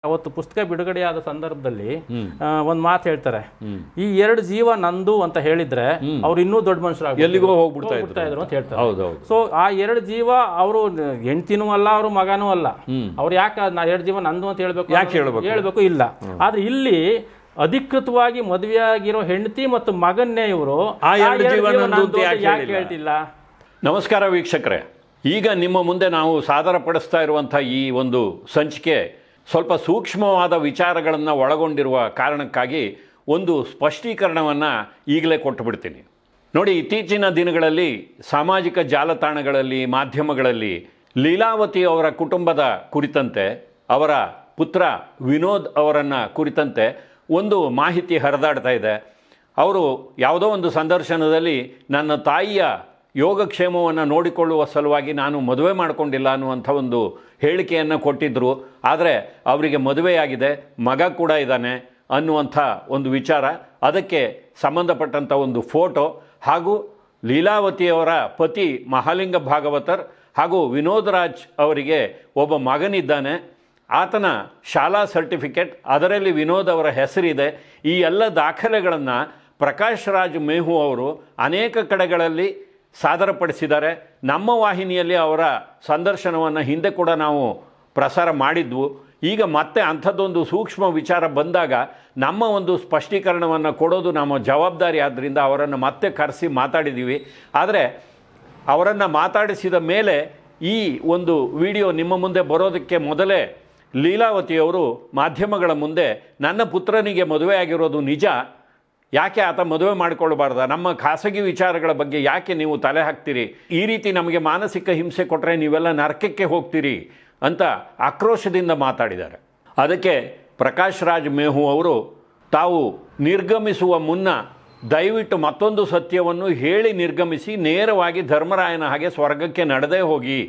ಅವತ್ತು ಪುಸ್ತಕ ಬಿಡುಗಡೆಯಾದ ಸಂದರ್ಭದಲ್ಲಿ ಒಂದು ಮಾತು ಹೇಳ್ತಾರೆ, ಈ ಎರಡು ಜೀವ ನಂದು ಅಂತ ಹೇಳಿದ್ರೆ ಅವ್ರು ಇನ್ನೂ ದೊಡ್ಡ ಮನುಷ್ಯರಾಗಿ ಎಲ್ಲಿಗೋ ಹೋಗ್ಬಿಡ್ತಾ ಇದ್ರು ಅಂತ ಹೇಳ್ತಾರೆ. ಸೊ ಆ ಎರಡು ಜೀವ ಅವರು ಹೆಂಡ್ತಿನೂ ಅಲ್ಲ, ಅವರು ಮಗನೂ ಅಲ್ಲ. ಅವ್ರು ಯಾಕೆ ನಾ ಎರಡು ಜೀವ ನಂದು ಅಂತ ಹೇಳ್ಬೇಕು ಇಲ್ಲ. ಆದ್ರೆ ಇಲ್ಲಿ ಅಧಿಕೃತವಾಗಿ ಮದುವೆಯಾಗಿರೋ ಹೆಂಡತಿ ಮತ್ತು ಮಗನ್ನೇ ಇವರು ಯಾಕೆ ಹೇಳ್ತಿಲ್ಲ? ನಮಸ್ಕಾರ ವೀಕ್ಷಕರೇ, ಈಗ ನಿಮ್ಮ ಮುಂದೆ ನಾವು ಸಾದರ ಪಡಿಸ್ತಾ ಇರುವಂಥ ಈ ಒಂದು ಸಂಚಿಕೆ ಸ್ವಲ್ಪ ಸೂಕ್ಷ್ಮವಾದ ವಿಚಾರಗಳನ್ನು ಒಳಗೊಂಡಿರುವ ಕಾರಣಕ್ಕಾಗಿ ಒಂದು ಸ್ಪಷ್ಟೀಕರಣವನ್ನು ಈಗಲೇ ಕೊಟ್ಟು ಬಿಡ್ತೀನಿ. ನೋಡಿ, ಇತ್ತೀಚಿನ ದಿನಗಳಲ್ಲಿ ಸಾಮಾಜಿಕ ಜಾಲತಾಣಗಳಲ್ಲಿ, ಮಾಧ್ಯಮಗಳಲ್ಲಿ ಲೀಲಾವತಿ ಅವರ ಕುಟುಂಬದ ಕುರಿತಂತೆ, ಅವರ ಪುತ್ರ ವಿನೋದ್ ಅವರನ್ನು ಕುರಿತಂತೆ ಒಂದು ಮಾಹಿತಿ ಹರಿದಾಡ್ತಾ ಇದೆ. ಅವರು ಯಾವುದೋ ಒಂದು ಸಂದರ್ಶನದಲ್ಲಿ ನನ್ನ ತಾಯಿಯ ಯೋಗಕ್ಷೇಮವನ್ನು ನೋಡಿಕೊಳ್ಳುವ ಸಲುವಾಗಿ ನಾನು ಮದುವೆ ಮಾಡಿಕೊಂಡಿಲ್ಲ ಅನ್ನುವಂಥ ಒಂದು ಹೇಳಿಕೆಯನ್ನು ಕೊಟ್ಟಿದ್ದರು. ಆದರೆ ಅವರಿಗೆ ಮದುವೆಯಾಗಿದೆ, ಮಗ ಕೂಡ ಇದ್ದಾನೆ ಅನ್ನುವಂಥ ಒಂದು ವಿಚಾರ, ಅದಕ್ಕೆ ಸಂಬಂಧಪಟ್ಟಂಥ ಒಂದು ಫೋಟೋ ಹಾಗೂ ಲೀಲಾವತಿಯವರ ಪತಿ ಮಹಾಲಿಂಗ ಭಾಗವತರ್ ಹಾಗೂ ವಿನೋದ್ ರಾಜ್ ಅವರಿಗೆ ಒಬ್ಬ ಮಗನಿದ್ದಾನೆ. ಆತನ ಶಾಲಾ ಸರ್ಟಿಫಿಕೇಟ್, ಅದರಲ್ಲಿ ವಿನೋದ್ ಅವರ ಹೆಸರಿದೆ. ಈ ಎಲ್ಲ ದಾಖಲೆಗಳನ್ನು ಪ್ರಕಾಶ್ ರಾಜ್ ಮೇಹು ಅವರು ಅನೇಕ ಕಡೆಗಳಲ್ಲಿ ಸಾದರಪಡಿಸಿದ್ದಾರೆ. ನಮ್ಮ ವಾಹಿನಿಯಲ್ಲಿ ಅವರ ಸಂದರ್ಶನವನ್ನು ಹಿಂದೆ ಕೂಡ ನಾವು ಪ್ರಸಾರ ಮಾಡಿದ್ವು. ಈಗ ಮತ್ತೆ ಅಂಥದ್ದೊಂದು ಸೂಕ್ಷ್ಮ ವಿಚಾರ ಬಂದಾಗ ನಮ್ಮ ಒಂದು ಸ್ಪಷ್ಟೀಕರಣವನ್ನು ಕೊಡೋದು ನಮ್ಮ ಜವಾಬ್ದಾರಿ. ಆದ್ದರಿಂದ ಅವರನ್ನು ಮತ್ತೆ ಕರೆಸಿ ಮಾತಾಡಿದ್ದೀವಿ. ಆದರೆ ಅವರನ್ನು ಮಾತಾಡಿಸಿದ ಮೇಲೆ ಈ ಒಂದು ವಿಡಿಯೋ ನಿಮ್ಮ ಮುಂದೆ ಬರೋದಕ್ಕೆ ಮೊದಲೇ ಲೀಲಾವತಿಯವರು ಮಾಧ್ಯಮಗಳ ಮುಂದೆ ನನ್ನ ಪುತ್ರನಿಗೆ ಮದುವೆ ಆಗಿರೋದು ನಿಜ, ಯಾಕೆ ಆತ ಮದುವೆ ಮಾಡಿಕೊಳ್ಳಬಾರ್ದ, ನಮ್ಮ ಖಾಸಗಿ ವಿಚಾರಗಳ ಬಗ್ಗೆ ಯಾಕೆ ನೀವು ತಲೆ ಹಾಕ್ತೀರಿ, ಈ ರೀತಿ ನಮಗೆ ಮಾನಸಿಕ ಹಿಂಸೆ ಕೊಟ್ಟರೆ ನೀವೆಲ್ಲ ನರಕಕ್ಕೆ ಹೋಗ್ತೀರಿ ಅಂತ ಆಕ್ರೋಶದಿಂದ ಮಾತಾಡಿದ್ದಾರೆ. ಅದಕ್ಕೆ ಪ್ರಕಾಶ್ ರಾಜ್ ಮೇಹು ಅವರು ತಾವು ನಿರ್ಗಮಿಸುವ ಮುನ್ನ ದಯವಿಟ್ಟು ಮತ್ತೊಂದು ಸತ್ಯವನ್ನು ಹೇಳಿ ನಿರ್ಗಮಿಸಿ, ನೇರವಾಗಿ ಧರ್ಮರಾಯನ ಹಾಗೆ ಸ್ವರ್ಗಕ್ಕೆ ನಡೆದೇ ಹೋಗಿ,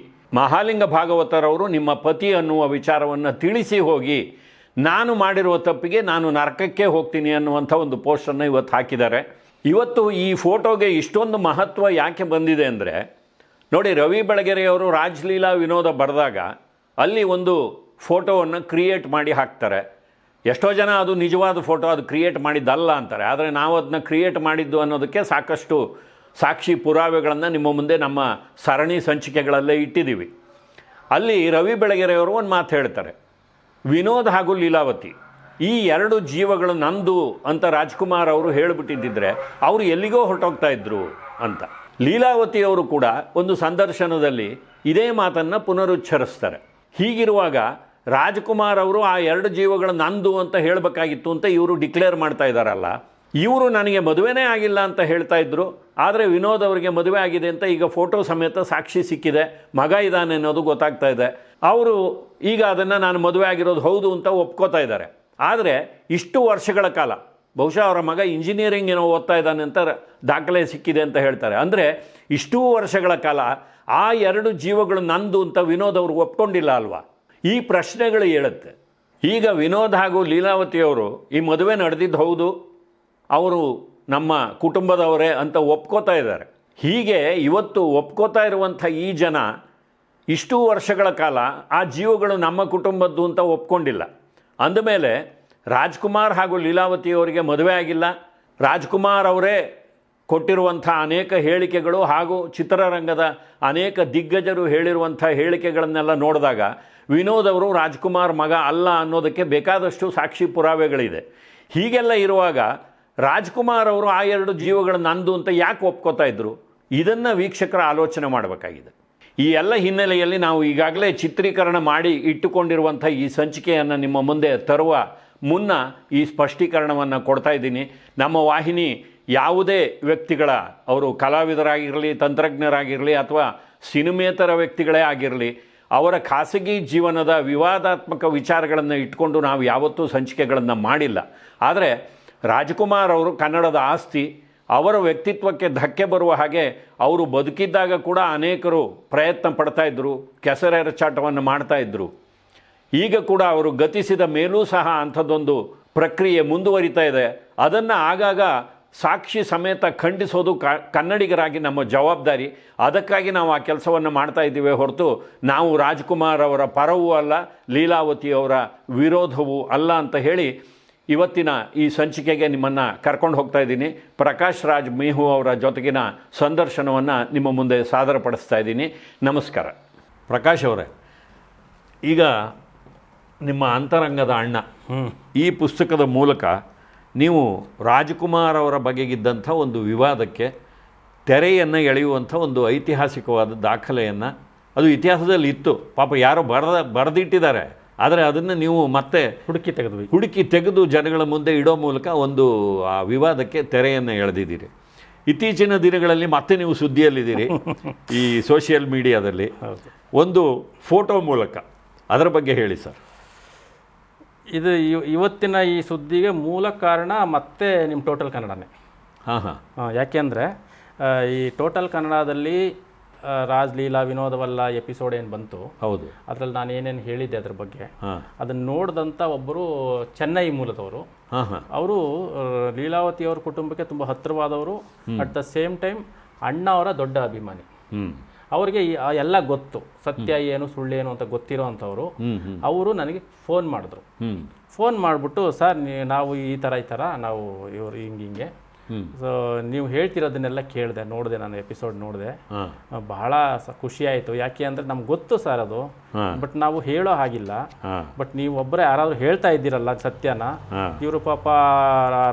ಮಹಾಲಿಂಗ ಭಾಗವತರವರು ನಿಮ್ಮ ಪತಿ ಅನ್ನುವ ವಿಚಾರವನ್ನು ತಿಳಿಸಿ ಹೋಗಿ, ನಾನು ಮಾಡಿರುವ ತಪ್ಪಿಗೆ ನಾನು ನರಕಕ್ಕೆ ಹೋಗ್ತೀನಿ ಅನ್ನುವಂಥ ಒಂದು ಪೋಸ್ಟನ್ನು ಇವತ್ತು ಹಾಕಿದ್ದಾರೆ. ಇವತ್ತು ಈ ಫೋಟೋಗೆ ಇಷ್ಟೊಂದು ಮಹತ್ವ ಯಾಕೆ ಬಂದಿದೆ ಅಂದರೆ, ನೋಡಿ, ರವಿ ಬೆಳಗೆರೆಯವರು ರಾಜ್ಲೀಲಾ ವಿನೋದ ಬರೆದಾಗ ಅಲ್ಲಿ ಒಂದು ಫೋಟೋವನ್ನು ಕ್ರಿಯೇಟ್ ಮಾಡಿ ಹಾಕ್ತಾರೆ. ಎಷ್ಟೋ ಜನ ಅದು ನಿಜವಾದ ಫೋಟೋ, ಅದು ಕ್ರಿಯೇಟ್ ಮಾಡಿದ್ದಲ್ಲ ಅಂತಾರೆ. ಆದರೆ ನಾವು ಅದನ್ನ ಕ್ರಿಯೇಟ್ ಮಾಡಿದ್ದು ಅನ್ನೋದಕ್ಕೆ ಸಾಕಷ್ಟು ಸಾಕ್ಷಿ ಪುರಾವೆಗಳನ್ನು ನಿಮ್ಮ ಮುಂದೆ ನಮ್ಮ ಸರಣಿ ಸಂಚಿಕೆಗಳಲ್ಲೇ ಇಟ್ಟಿದ್ದೀವಿ. ಅಲ್ಲಿ ರವಿ ಬೆಳಗೆರೆಯವರು ಒಂದು ಮಾತು ಹೇಳ್ತಾರೆ, ವಿನೋದ್ ಹಾಗೂ ಲೀಲಾವತಿ ಈ ಎರಡು ಜೀವಗಳು ನಂದು ಅಂತ ರಾಜ್ಕುಮಾರ್ ಅವರು ಹೇಳಿಬಿಟ್ಟಿದ್ದಿದ್ರೆ ಅವರು ಎಲ್ಲಿಗೋ ಹೊರಟೋಗ್ತಾ ಇದ್ರು ಅಂತ. ಲೀಲಾವತಿಯವರು ಕೂಡ ಒಂದು ಸಂದರ್ಶನದಲ್ಲಿ ಇದೇ ಮಾತನ್ನು ಪುನರುಚ್ಚರಿಸ್ತಾರೆ. ಹೀಗಿರುವಾಗ ರಾಜ್ಕುಮಾರ್ ಅವರು ಆ ಎರಡು ಜೀವಗಳು ನಂದು ಅಂತ ಹೇಳಬೇಕಾಗಿತ್ತು ಅಂತ ಇವರು ಡಿಕ್ಲೇರ್ ಮಾಡ್ತಾ ಇದ್ದಾರಲ್ಲ. ಇವರು ನನಗೆ ಮದುವೆನೇ ಆಗಿಲ್ಲ ಅಂತ ಹೇಳ್ತಾ ಇದ್ರು, ಆದರೆ ವಿನೋದ್ ಅವರಿಗೆ ಮದುವೆ ಆಗಿದೆ ಅಂತ ಈಗ ಫೋಟೋ ಸಮೇತ ಸಾಕ್ಷಿ ಸಿಕ್ಕಿದೆ, ಮಗ ಇದ್ದಾನೆ ಅನ್ನೋದು ಗೊತ್ತಾಗ್ತಾ ಇದೆ. ಅವರು ಈಗ ಅದನ್ನು ನಾನು ಮದುವೆ ಆಗಿರೋದು ಹೌದು ಅಂತ ಒಪ್ಕೋತಾ ಇದ್ದಾರೆ. ಆದರೆ ಇಷ್ಟು ವರ್ಷಗಳ ಕಾಲ, ಬಹುಶಃ ಅವರ ಮಗ ಇಂಜಿನಿಯರಿಂಗ್ ಏನೋ ಓದ್ತಾ ಇದ್ದಾನೆ ಅಂತ ದಾಖಲೆ ಸಿಕ್ಕಿದೆ ಅಂತ ಹೇಳ್ತಾರೆ. ಅಂದರೆ ಇಷ್ಟೂ ವರ್ಷಗಳ ಕಾಲ ಆ ಎರಡು ಜೀವಗಳು ನಂದು ಅಂತ ವಿನೋದ್ ಅವರು ಒಪ್ಕೊಂಡಿಲ್ಲ ಅಲ್ವಾ? ಈ ಪ್ರಶ್ನೆಗಳು ಹೇಳುತ್ತೆ. ಈಗ ವಿನೋದ್ ಹಾಗೂ ಲೀಲಾವತಿಯವರು ಈ ಮದುವೆ ನಡೆದಿದ್ದು ಹೌದು, ಅವರು ನಮ್ಮ ಕುಟುಂಬದವರೇ ಅಂತ ಒಪ್ಕೋತಾ ಇದ್ದಾರೆ. ಹೀಗೆ ಇವತ್ತು ಒಪ್ಕೋತಾ ಇರುವಂಥ ಈ ಜನ ಇಷ್ಟೂ ವರ್ಷಗಳ ಕಾಲ ಆ ಜೀವಗಳು ನಮ್ಮ ಕುಟುಂಬದ್ದು ಅಂತ ಒಪ್ಕೊಂಡಿಲ್ಲ. ಅಂದಮೇಲೆ ರಾಜ್ಕುಮಾರ್ ಹಾಗೂ ಲೀಲಾವತಿಯವರಿಗೆ ಮದುವೆ ಆಗಿಲ್ಲ, ರಾಜ್ಕುಮಾರ್ ಅವರೇ ಕೊಟ್ಟಿರುವಂಥ ಅನೇಕ ಹೇಳಿಕೆಗಳು ಹಾಗೂ ಚಿತ್ರರಂಗದ ಅನೇಕ ದಿಗ್ಗಜರು ಹೇಳಿರುವಂಥ ಹೇಳಿಕೆಗಳನ್ನೆಲ್ಲ ನೋಡಿದಾಗ ವಿನೋದ್ ಅವರು ರಾಜ್ಕುಮಾರ್ ಮಗ ಅಲ್ಲ ಅನ್ನೋದಕ್ಕೆ ಬೇಕಾದಷ್ಟು ಸಾಕ್ಷಿ ಪುರಾವೆಗಳಿದೆ. ಹೀಗೆಲ್ಲ ಇರುವಾಗ ರಾಜ್ಕುಮಾರ್ ಅವರು ಆ ಎರಡು ಜೀವಗಳು ನಂದು ಅಂತ ಯಾಕೆ ಒಪ್ಕೋತಾ ಇದ್ರು? ಇದನ್ನು ವೀಕ್ಷಕರ ಆಲೋಚನೆ ಮಾಡಬೇಕಾಗಿದೆ. ಈ ಎಲ್ಲ ಹಿನ್ನೆಲೆಯಲ್ಲಿ ನಾವು ಈಗಾಗಲೇ ಚಿತ್ರೀಕರಣ ಮಾಡಿ ಇಟ್ಟುಕೊಂಡಿರುವಂಥ ಈ ಸಂಚಿಕೆಯನ್ನು ನಿಮ್ಮ ಮುಂದೆ ತರುವ ಮುನ್ನ ಈ ಸ್ಪಷ್ಟೀಕರಣವನ್ನು ಕೊಡ್ತಾ ಇದ್ದೀನಿ. ನಮ್ಮ ವಾಹಿನಿ ಯಾವುದೇ ವ್ಯಕ್ತಿಗಳ, ಅವರು ಕಲಾವಿದರಾಗಿರಲಿ, ತಂತ್ರಜ್ಞರಾಗಿರಲಿ ಅಥವಾ ಸಿನಿಮೇತರ ವ್ಯಕ್ತಿಗಳೇ ಆಗಿರಲಿ, ಅವರ ಖಾಸಗಿ ಜೀವನದ ವಿವಾದಾತ್ಮಕ ವಿಚಾರಗಳನ್ನು ಇಟ್ಕೊಂಡು ನಾವು ಯಾವತ್ತೂ ಸಂಚಿಕೆಗಳನ್ನು ಮಾಡಿಲ್ಲ. ಆದರೆ ರಾಜ್ಕುಮಾರ್ ಅವರು ಕನ್ನಡದ ಆಸ್ತಿ, ಅವರ ವ್ಯಕ್ತಿತ್ವಕ್ಕೆ ಧಕ್ಕೆ ಬರುವ ಹಾಗೆ ಅವರು ಬದುಕಿದ್ದಾಗ ಕೂಡ ಅನೇಕರು ಪ್ರಯತ್ನ ಪಡ್ತಾಯಿದ್ರು, ಕೆಸರೆರಚಾಟವನ್ನು ಮಾಡ್ತಾಯಿದ್ರು. ಈಗ ಕೂಡ ಅವರು ಗತಿಸಿದ ಮೇಲೂ ಸಹ ಅಂಥದ್ದೊಂದು ಪ್ರಕ್ರಿಯೆ ಮುಂದುವರಿತಾ ಇದೆ. ಅದನ್ನು ಆಗಾಗ ಸಾಕ್ಷಿ ಸಮೇತ ಖಂಡಿಸೋದು ಕನ್ನಡಿಗರಾಗಿ ನಮ್ಮ ಜವಾಬ್ದಾರಿ. ಅದಕ್ಕಾಗಿ ನಾವು ಆ ಕೆಲಸವನ್ನು ಮಾಡ್ತಾ ಇದ್ದೀವಿ ಹೊರತು ನಾವು ರಾಜ್ಕುಮಾರ್ ಅವರ ಪರವೂ ಅಲ್ಲ, ಲೀಲಾವತಿಯವರ ವಿರೋಧವೂ ಅಲ್ಲ ಅಂತ ಹೇಳಿ ಇವತ್ತಿನ ಈ ಸಂಚಿಕೆಗೆ ನಿಮ್ಮನ್ನು ಕರ್ಕೊಂಡು ಹೋಗ್ತಾ ಇದ್ದೀನಿ. ಪ್ರಕಾಶ್ ರಾಜ್ ಮೇಹು ಅವರ ಜೊತೆಗಿನ ಸಂದರ್ಶನವನ್ನು ನಿಮ್ಮ ಮುಂದೆ ಸಾದರಪಡಿಸ್ತಾ ಇದ್ದೀನಿ. ನಮಸ್ಕಾರ. ಪ್ರಕಾಶ್ ಅವರೇ, ಈಗ ನಿಮ್ಮ ಅಂತರಂಗದ ಅಣ್ಣ ಈ ಪುಸ್ತಕದ ಮೂಲಕ ನೀವು ರಾಜ್ಕುಮಾರ್ ಅವರ ಬಗೆಗಿದ್ದಂಥ ಒಂದು ವಿವಾದಕ್ಕೆ ತೆರೆಯನ್ನು ಎಳೆಯುವಂಥ ಒಂದು ಐತಿಹಾಸಿಕವಾದ ದಾಖಲೆಯನ್ನು, ಅದು ಇತಿಹಾಸದಲ್ಲಿ ಇತ್ತು, ಪಾಪ ಯಾರೋ ಬರೆದಿಟ್ಟಿದ್ದಾರೆ, ಆದರೆ ಅದನ್ನು ನೀವು ಮತ್ತೆ ಹುಡುಕಿ ತೆಗೆದು ಜನಗಳ ಮುಂದೆ ಇಡೋ ಮೂಲಕ ಒಂದು ಆ ವಿವಾದಕ್ಕೆ ತೆರೆಯನ್ನು ಎಳೆದಿದ್ದೀರಿ. ಇತ್ತೀಚಿನ ದಿನಗಳಲ್ಲಿ ಮತ್ತೆ ನೀವು ಸುದ್ದಿಯಲ್ಲಿದ್ದೀರಿ ಈ ಸೋಷಿಯಲ್ ಮೀಡಿಯಾದಲ್ಲಿ ಒಂದು ಫೋಟೋ ಮೂಲಕ. ಅದರ ಬಗ್ಗೆ ಹೇಳಿ ಸರ್. ಇದು ಇವತ್ತಿನ ಈ ಸುದ್ದಿಗೆ ಮೂಲ ಕಾರಣ ಮತ್ತೆ ನಿಮ್ಮ ಟೋಟಲ್ ಕನ್ನಡನೇ. ಯಾಕೆಂದರೆ ಈ ಟೋಟಲ್ ಕನ್ನಡದಲ್ಲಿ ರಾಜ್ ಲೀಲಾ ವಿನೋದವಲ್ಲ ಎಪಿಸೋಡ್ ಏನು ಬಂತು, ಹೌದು, ಅದರಲ್ಲಿ ನಾನು ಏನೇನು ಹೇಳಿದ್ದೆ ಅದ್ರ ಬಗ್ಗೆ, ಅದನ್ನು ನೋಡಿದಂಥ ಒಬ್ಬರು ಚೆನ್ನೈ ಮೂಲದವರು, ಅವರು ಲೀಲಾವತಿಯವ್ರ ಕುಟುಂಬಕ್ಕೆ ತುಂಬ ಹತ್ತಿರವಾದವರು, ಅಟ್ ದ ಸೇಮ್ ಟೈಮ್ ಅಣ್ಣ ಅವರ ದೊಡ್ಡ ಅಭಿಮಾನಿ. ಅವರಿಗೆ ಎಲ್ಲ ಗೊತ್ತು, ಸತ್ಯ ಏನು ಸುಳ್ಳೇನು ಅಂತ ಗೊತ್ತಿರೋ ಅಂಥವ್ರು. ಅವರು ನನಗೆ ಫೋನ್ ಮಾಡಿದ್ರು. ಫೋನ್ ಮಾಡಿಬಿಟ್ಟು, ಸರ್ ನಾವು ಈ ಥರ ನಾವು ಇವರು ಹಿಂಗೆ ಸೊ ನೀವು ಹೇಳ್ತಿರೋದನ್ನೆಲ್ಲ ಕೇಳಿದೆ, ನೋಡಿದೆ, ನಾನು ಎಪಿಸೋಡ್ ನೋಡಿದೆ, ಬಹಳ ಖುಷಿ ಆಯಿತು. ಯಾಕೆ ಅಂದರೆ ನಮ್ಗೆ ಗೊತ್ತು ಸರ್ ಅದು, ಬಟ್ ನಾವು ಹೇಳೋ ಹಾಗಿಲ್ಲ. ಬಟ್ ನೀವು ಒಬ್ಬರೇ ಯಾರಾದರೂ ಹೇಳ್ತಾ ಇದ್ದೀರಲ್ಲ ಸತ್ಯನ. ಇವರು ಪಾಪ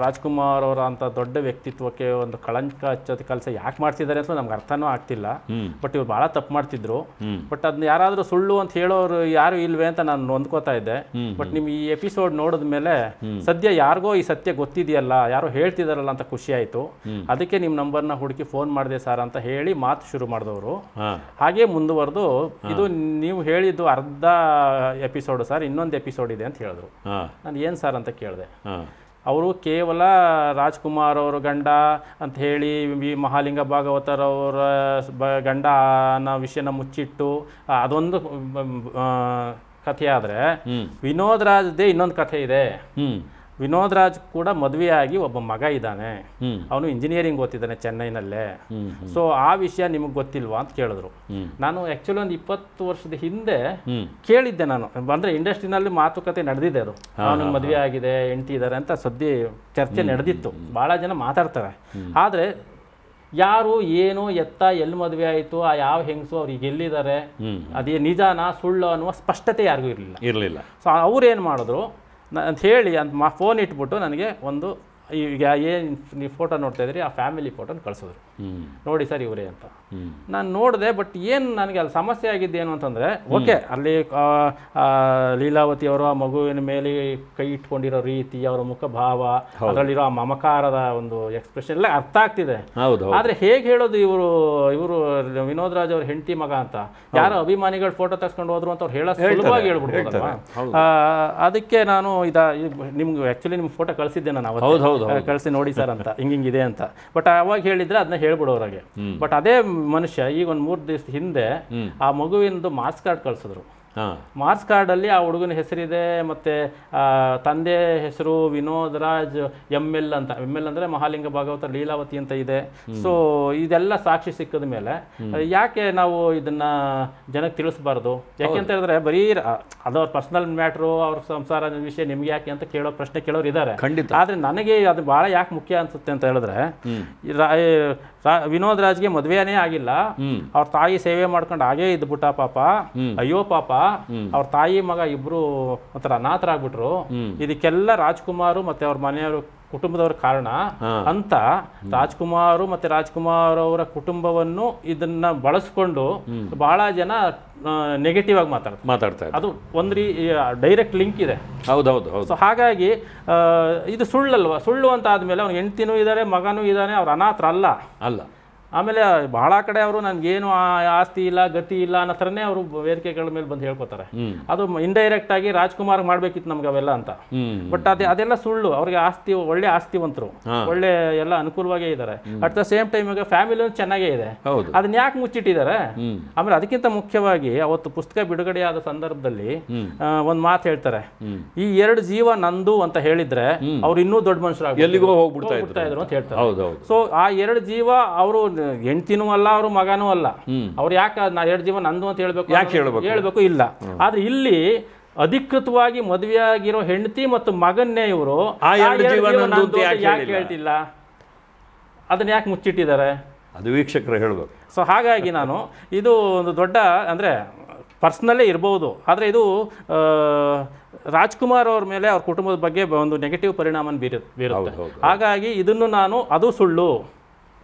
ರಾಜ್ಕುಮಾರ್ ಅವರ ಅಂತ ದೊಡ್ಡ ವ್ಯಕ್ತಿತ್ವಕ್ಕೆ ಒಂದು ಕಳಂಕ ಹಚ್ಚೋದು ಕೆಲಸ ಯಾಕೆ ಮಾಡ್ತಿದ್ದಾರೆ ಅಂತ ನಮ್ಗೆ ಅರ್ಥನೂ ಆಗ್ತಿಲ್ಲ. ಬಟ್ ಇವ್ರು ಭಾಳ ತಪ್ಪು ಮಾಡ್ತಿದ್ರು. ಬಟ್ ಅದನ್ನ ಯಾರಾದರೂ ಸುಳ್ಳು ಅಂತ ಹೇಳೋರು ಯಾರು ಇಲ್ವೇ ಅಂತ ನಾನು ಹೊಂದ್ಕೋತಾ ಇದ್ದೆ. ಬಟ್ ನಿಮ್ ಈ ಎಪಿಸೋಡ್ ನೋಡಿದ ಮೇಲೆ ಸದ್ಯ ಯಾರಿಗೋ ಈ ಸತ್ಯ ಗೊತ್ತಿದೆಯಲ್ಲ, ಯಾರೋ ಹೇಳ್ತಿದಾರಲ್ಲ ಅಂತ ಖುಷಿ ಆಯ್ತು. ಅದಕ್ಕೆ ನಿಮ್ಮ ನಂಬರ್ನ ಹುಡುಕಿ ಫೋನ್ ಮಾಡಿದೆ ಸರ್ ಅಂತ ಹೇಳಿ ಮಾತು ಶುರು ಮಾಡಿದವರು. ಹಾಗೆ ಮುಂದುವರೆದು ಇದು ನೀವು ಹೇಳಿದ್ದು ಅರ್ಧ ಎಪಿಸೋಡ್ ಸರ್, ಇನ್ನೊಂದು ಎಪಿಸೋಡ್ ಇದೆ ಅಂತ ಹೇಳಿದ್ರು. ನಾನು ಏನು ಸರ್ ಅಂತ ಕೇಳಿದೆ. ಅವರು ಕೇವಲ ರಾಜ್ಕುಮಾರ್ ಅವರ ಗಂಡ ಅಂತ ಹೇಳಿ ಮಹಾಲಿಂಗ ಭಾಗವತರ್ ಅವರ ಗಂಡ ಅನ್ನೋ ವಿಷಯನ ಮುಚ್ಚಿಟ್ಟು ಅದೊಂದು ಕಥೆ ಆದರೆ, ವಿನೋದ್ ರಾಜ್ದೇ ಇನ್ನೊಂದು ಕಥೆ ಇದೆ. ವಿನೋದ್ ರಾಜ್ ಕೂಡ ಮದುವೆಯಾಗಿ ಒಬ್ಬ ಮಗ ಇದ್ದಾನೆ, ಅವನು ಇಂಜಿನಿಯರಿಂಗ್ ಓದ್ತಿದ್ದಾನೆ ಚೆನ್ನೈನಲ್ಲೇ. ಸೊ ಆ ವಿಷಯ ನಿಮಗೆ ಗೊತ್ತಿಲ್ವಾ ಅಂತ ಕೇಳಿದ್ರು. ನಾನು ಆ್ಯಕ್ಚುಲಿ ಒಂದು 20 ವರ್ಷದ ಹಿಂದೆ ಕೇಳಿದ್ದೆ. ನಾನು ಅಂದರೆ ಇಂಡಸ್ಟ್ರಿನಲ್ಲಿ ಮಾತುಕತೆ ನಡೆದಿದೆ, ಅದು ಅವನಿಗೆ ಮದುವೆ ಆಗಿದೆ, ಹೆಂಡತಿ ಇದ್ದಾರೆ ಅಂತ ಸದ್ಯ ಚರ್ಚೆ ನಡೆದಿತ್ತು, ಭಾಳ ಜನ ಮಾತಾಡ್ತಾರೆ. ಆದರೆ ಯಾರು ಏನು ಎತ್ತ ಎಲ್ಲಿ ಮದುವೆ ಆಯಿತು, ಆ ಯಾವ ಹೆಂಗಸು ಅವ್ರಿಗೆ ಎಲ್ಲಿದ್ದಾರೆ, ಅದೇ ನಿಜಾನ ಸುಳ್ಳು ಅನ್ನುವ ಸ್ಪಷ್ಟತೆ ಯಾರಿಗೂ ಇರಲಿಲ್ಲ. ಸೊ ಅವ್ರೇನು ಮಾಡಿದ್ರು ಅಂತ ಹೇಳಿ ಅಂತ ಫೋನ್ ಇಟ್ಬಿಟ್ಟು ನನಗೆ ಒಂದು ಈಗ ಏನು ನೀವು ಫೋಟೋ ನೋಡ್ತಾ ಇದ್ರಿ ಆ ಫ್ಯಾಮಿಲಿ ಫೋಟೋನ ಕಳಿಸಿದ್ರು. ನೋಡಿ ಸರ್ ಇವರೇ ಅಂತ. ನಾನು ನೋಡಿದೆ. ಬಟ್ ಏನು ನನಗೆ ಅಲ್ಲಿ ಸಮಸ್ಯೆ ಆಗಿದ್ದೇನು ಅಂತಂದರೆ, ಓಕೆ ಅಲ್ಲಿ ಲೀಲಾವತಿ ಅವರು ಆ ಮಗುವಿನ ಮೇಲೆ ಕೈ ಇಟ್ಕೊಂಡಿರೋ ರೀತಿ, ಅವರ ಮುಖ ಭಾವ, ಅದರಲ್ಲಿರೋ ಆ ಮಮಕಾರದ ಒಂದು ಎಕ್ಸ್ಪ್ರೆಷನ್ ಎಲ್ಲ ಅರ್ಥ ಆಗ್ತಿದೆ. ಆದರೆ ಹೇಗೆ ಹೇಳೋದು ಇವರು ವಿನೋದ್ ರಾಜ್ ಅವ್ರ ಹೆಂಡತಿ ಮಗ ಅಂತ, ಯಾರೋ ಅಭಿಮಾನಿಗಳು ಫೋಟೋ ತೆಗೆಸ್ಕೊಂಡು ಹೋದ್ರು ಅಂತ ಅವ್ರು ಹೇಳೋ ಸುಲಭವಾಗಿ ಹೇಳ್ಬಿಡ್ತಾರೆ. ಅದಕ್ಕೆ ನಾನು ನಿಮ್ಗೆ ಆ್ಯಕ್ಚುಲಿ ನಿಮ್ಗೆ ಫೋಟೋ ಕಳಿಸಿದ್ದೆ ನಾನು ಅವತ್ತು, ಕಳಿಸಿ ನೋಡಿ ಸರ್ ಅಂತ, ಹಿಂಗಿದೆ ಅಂತ. ಬಟ್ ಅವಾಗ ಹೇಳಿದ್ರೆ ಅದನ್ನ ಹೇಳ್ಬಿಡೋರಾಗೆ. ಬಟ್ ಅದೇ ಮನುಷ್ಯ ಈಗ ಒಂದು 3 ದಿವಸದ ಹಿಂದೆ ಆ ಮಗುವಿನದು ಮಾರ್ಕ್ಸ್ ಕಾರ್ಡ್ ಕಳಿಸಿದ್ರು. ಮಾರ್ಕ್ಸ್ ಕಾರ್ಡಲ್ಲಿ ಆ ಹುಡುಗನ ಹೆಸರಿದೆ, ಮತ್ತೆ ತಂದೆ ಹೆಸರು ವಿನೋದ್ ರಾಜ್ ML ಅಂತ, ML ಅಂದರೆ ಮಹಾಲಿಂಗ ಭಾಗವತ ಲೀಲಾವತಿ ಅಂತ ಇದೆ. ಸೊ ಇದೆಲ್ಲ ಸಾಕ್ಷಿ ಸಿಕ್ಕಿದ ಮೇಲೆ ಯಾಕೆ ನಾವು ಇದನ್ನ ಜನಕ್ಕೆ ತಿಳಿಸ್ಬಾರ್ದು? ಯಾಕೆ ಅಂತ ಹೇಳಿದ್ರೆ ಬರೀ ಅದವ್ರ ಪರ್ಸನಲ್ ಮ್ಯಾಟ್ರು, ಅವ್ರ ಸಂಸಾರ ವಿಷಯ ನಿಮ್ಗೆ ಯಾಕೆ ಅಂತ ಕೇಳೋ ಪ್ರಶ್ನೆ ಕೇಳೋರು ಇದ್ದಾರೆ. ಆದ್ರೆ ನನಗೆ ಅದು ಬಹಳ ಯಾಕೆ ಮುಖ್ಯ ಅನ್ಸುತ್ತೆ ಅಂತ ಹೇಳಿದ್ರೆ, ವಿನೋದ್ ರಾಜ್ಗೆ ಮದುವೆನೇ ಆಗಿಲ್ಲ, ಅವ್ರ ತಾಯಿ ಸೇವೆ ಮಾಡ್ಕೊಂಡು ಹಾಗೇ ಇದ್ಬಿಟ್ಟ ಪಾಪ. ಅಯ್ಯೋ ಪಾಪ, ಅವ್ರ ತಾಯಿ ಮಗ ಇಬ್ರು ಒಂಥರ ಅನಾಥರಾಗ್ಬಿಟ್ರು. ಇದಕ್ಕೆಲ್ಲ ರಾಜ್ಕುಮಾರ್ ಮತ್ತೆ ಅವ್ರ ಮನೆಯವರು ಕುಟುಂಬದವ್ರ ಕಾರಣ ಅಂತ ರಾಜ್ಕುಮಾರ್ ಮತ್ತೆ ರಾಜ್ಕುಮಾರ್ ಅವರ ಕುಟುಂಬವನ್ನು ಇದನ್ನ ಬಳಸ್ಕೊಂಡು ಬಹಳ ಜನ ನೆಗೆಟಿವ್ ಆಗಿ ಮಾತಾಡ್ತಾರೆ. ಅದು ಒಂದು ಡೈರೆಕ್ಟ್ ಲಿಂಕ್ ಇದೆ. ಹೌದೌದು. ಸೊ ಹಾಗಾಗಿ ಇದು ಸುಳ್ಳಲ್ವಾ? ಸುಳ್ಳು ಅಂತ ಆದ್ಮೇಲೆ ಅವ್ನ ಹೆಂಡತಿನೂ ಇದ್ದಾರೆ, ಮಗನೂ ಇದ್ದಾನೆ, ಅವ್ರ ಅನಾಥರಲ್ಲ. ಆಮೇಲೆ ಬಹಳ ಕಡೆ ಅವರು ನನಗೇನು ಆಸ್ತಿ ಇಲ್ಲ ಗತಿ ಇಲ್ಲ ಅನ್ನೋ ಥರನೇ ಅವರು ವೇದಿಕೆಗಳ ಮೇಲೆ ಬಂದು ಹೇಳ್ಕೊತಾರೆ. ಅದು ಇಂಡೈರೆಕ್ಟ್ ಆಗಿ ರಾಜ್ಕುಮಾರ್ ಮಾಡ್ಬೇಕಿತ್ತು ನಮ್ಗೆ ಅವೆಲ್ಲ ಅಂತ. ಬಟ್ ಅದೆಲ್ಲ ಸುಳ್ಳು. ಅವ್ರಿಗೆ ಒಳ್ಳೆ ಆಸ್ತಿವಂತರು, ಒಳ್ಳೆ ಎಲ್ಲ ಅನುಕೂಲವಾಗೇ ಇದ್ದಾರೆ. ಅಟ್ ದ ಸೇಮ್ ಟೈಮ್ ಈಗ ಫ್ಯಾಮಿಲಿ ಚೆನ್ನಾಗೇ ಇದೆ. ಅದನ್ನ ಯಾಕೆ ಮುಚ್ಚಿಟ್ಟಿದ್ದಾರೆ? ಆಮೇಲೆ ಅದಕ್ಕಿಂತ ಮುಖ್ಯವಾಗಿ ಅವತ್ತು ಪುಸ್ತಕ ಬಿಡುಗಡೆಯಾದ ಸಂದರ್ಭದಲ್ಲಿ ಒಂದ್ ಮಾತು ಹೇಳ್ತಾರೆ, ಈ 2 ಜೀವ ನಂದು ಅಂತ ಹೇಳಿದ್ರೆ ಅವ್ರು ಇನ್ನೂ ದೊಡ್ಡ ಮನುಷ್ಯರಾಗ ಎಲ್ಲಿಗೋ ಹೋಗ್ಬಿಡ್ತಾ ಇದ್ರು ಅಂತ ಹೇಳ್ತಾರೆ. ಸೊ ಆ 2 ಜೀವ ಅವರು ಹೆಂಡ್ತಿನೂ ಅಲ್ಲ, ಅವ್ರ ಮಗನೂ ಅಲ್ಲ. ಅವ್ರು ಯಾಕೆ 2 ಜೀವ ನಂದು ಅಂತ ಹೇಳ್ಬೇಕು ಇಲ್ಲ. ಆದ್ರೆ ಇಲ್ಲಿ ಅಧಿಕೃತವಾಗಿ ಮದುವೆಯಾಗಿರೋ ಹೆಂಡತಿ ಮತ್ತು ಮಗನ್ನೇ ಇವರು ಯಾಕೆ ಹೇಳ್ತಿಲ್ಲ? ಅದನ್ನ ಯಾಕೆ ಮುಚ್ಚಿಟ್ಟಿದ್ದಾರೆ? ಅದು ವೀಕ್ಷಕರು ಹೇಳ್ಬೇಕು. ಸೊ ಹಾಗಾಗಿ ನಾನು ಇದು ಒಂದು ದೊಡ್ಡ ಅಂದರೆ ಪರ್ಸ್ನಲ್ಲೇ ಇರ್ಬೋದು, ಆದರೆ ಇದು ರಾಜ್ಕುಮಾರ್ ಅವ್ರ ಮೇಲೆ ಅವ್ರ ಕುಟುಂಬದ ಬಗ್ಗೆ ಒಂದು ನೆಗೆಟಿವ್ ಪರಿಣಾಮ ಬೀರುತ್ತೆ. ಹಾಗಾಗಿ ಇದನ್ನು ನಾನು ಅದು ಸುಳ್ಳು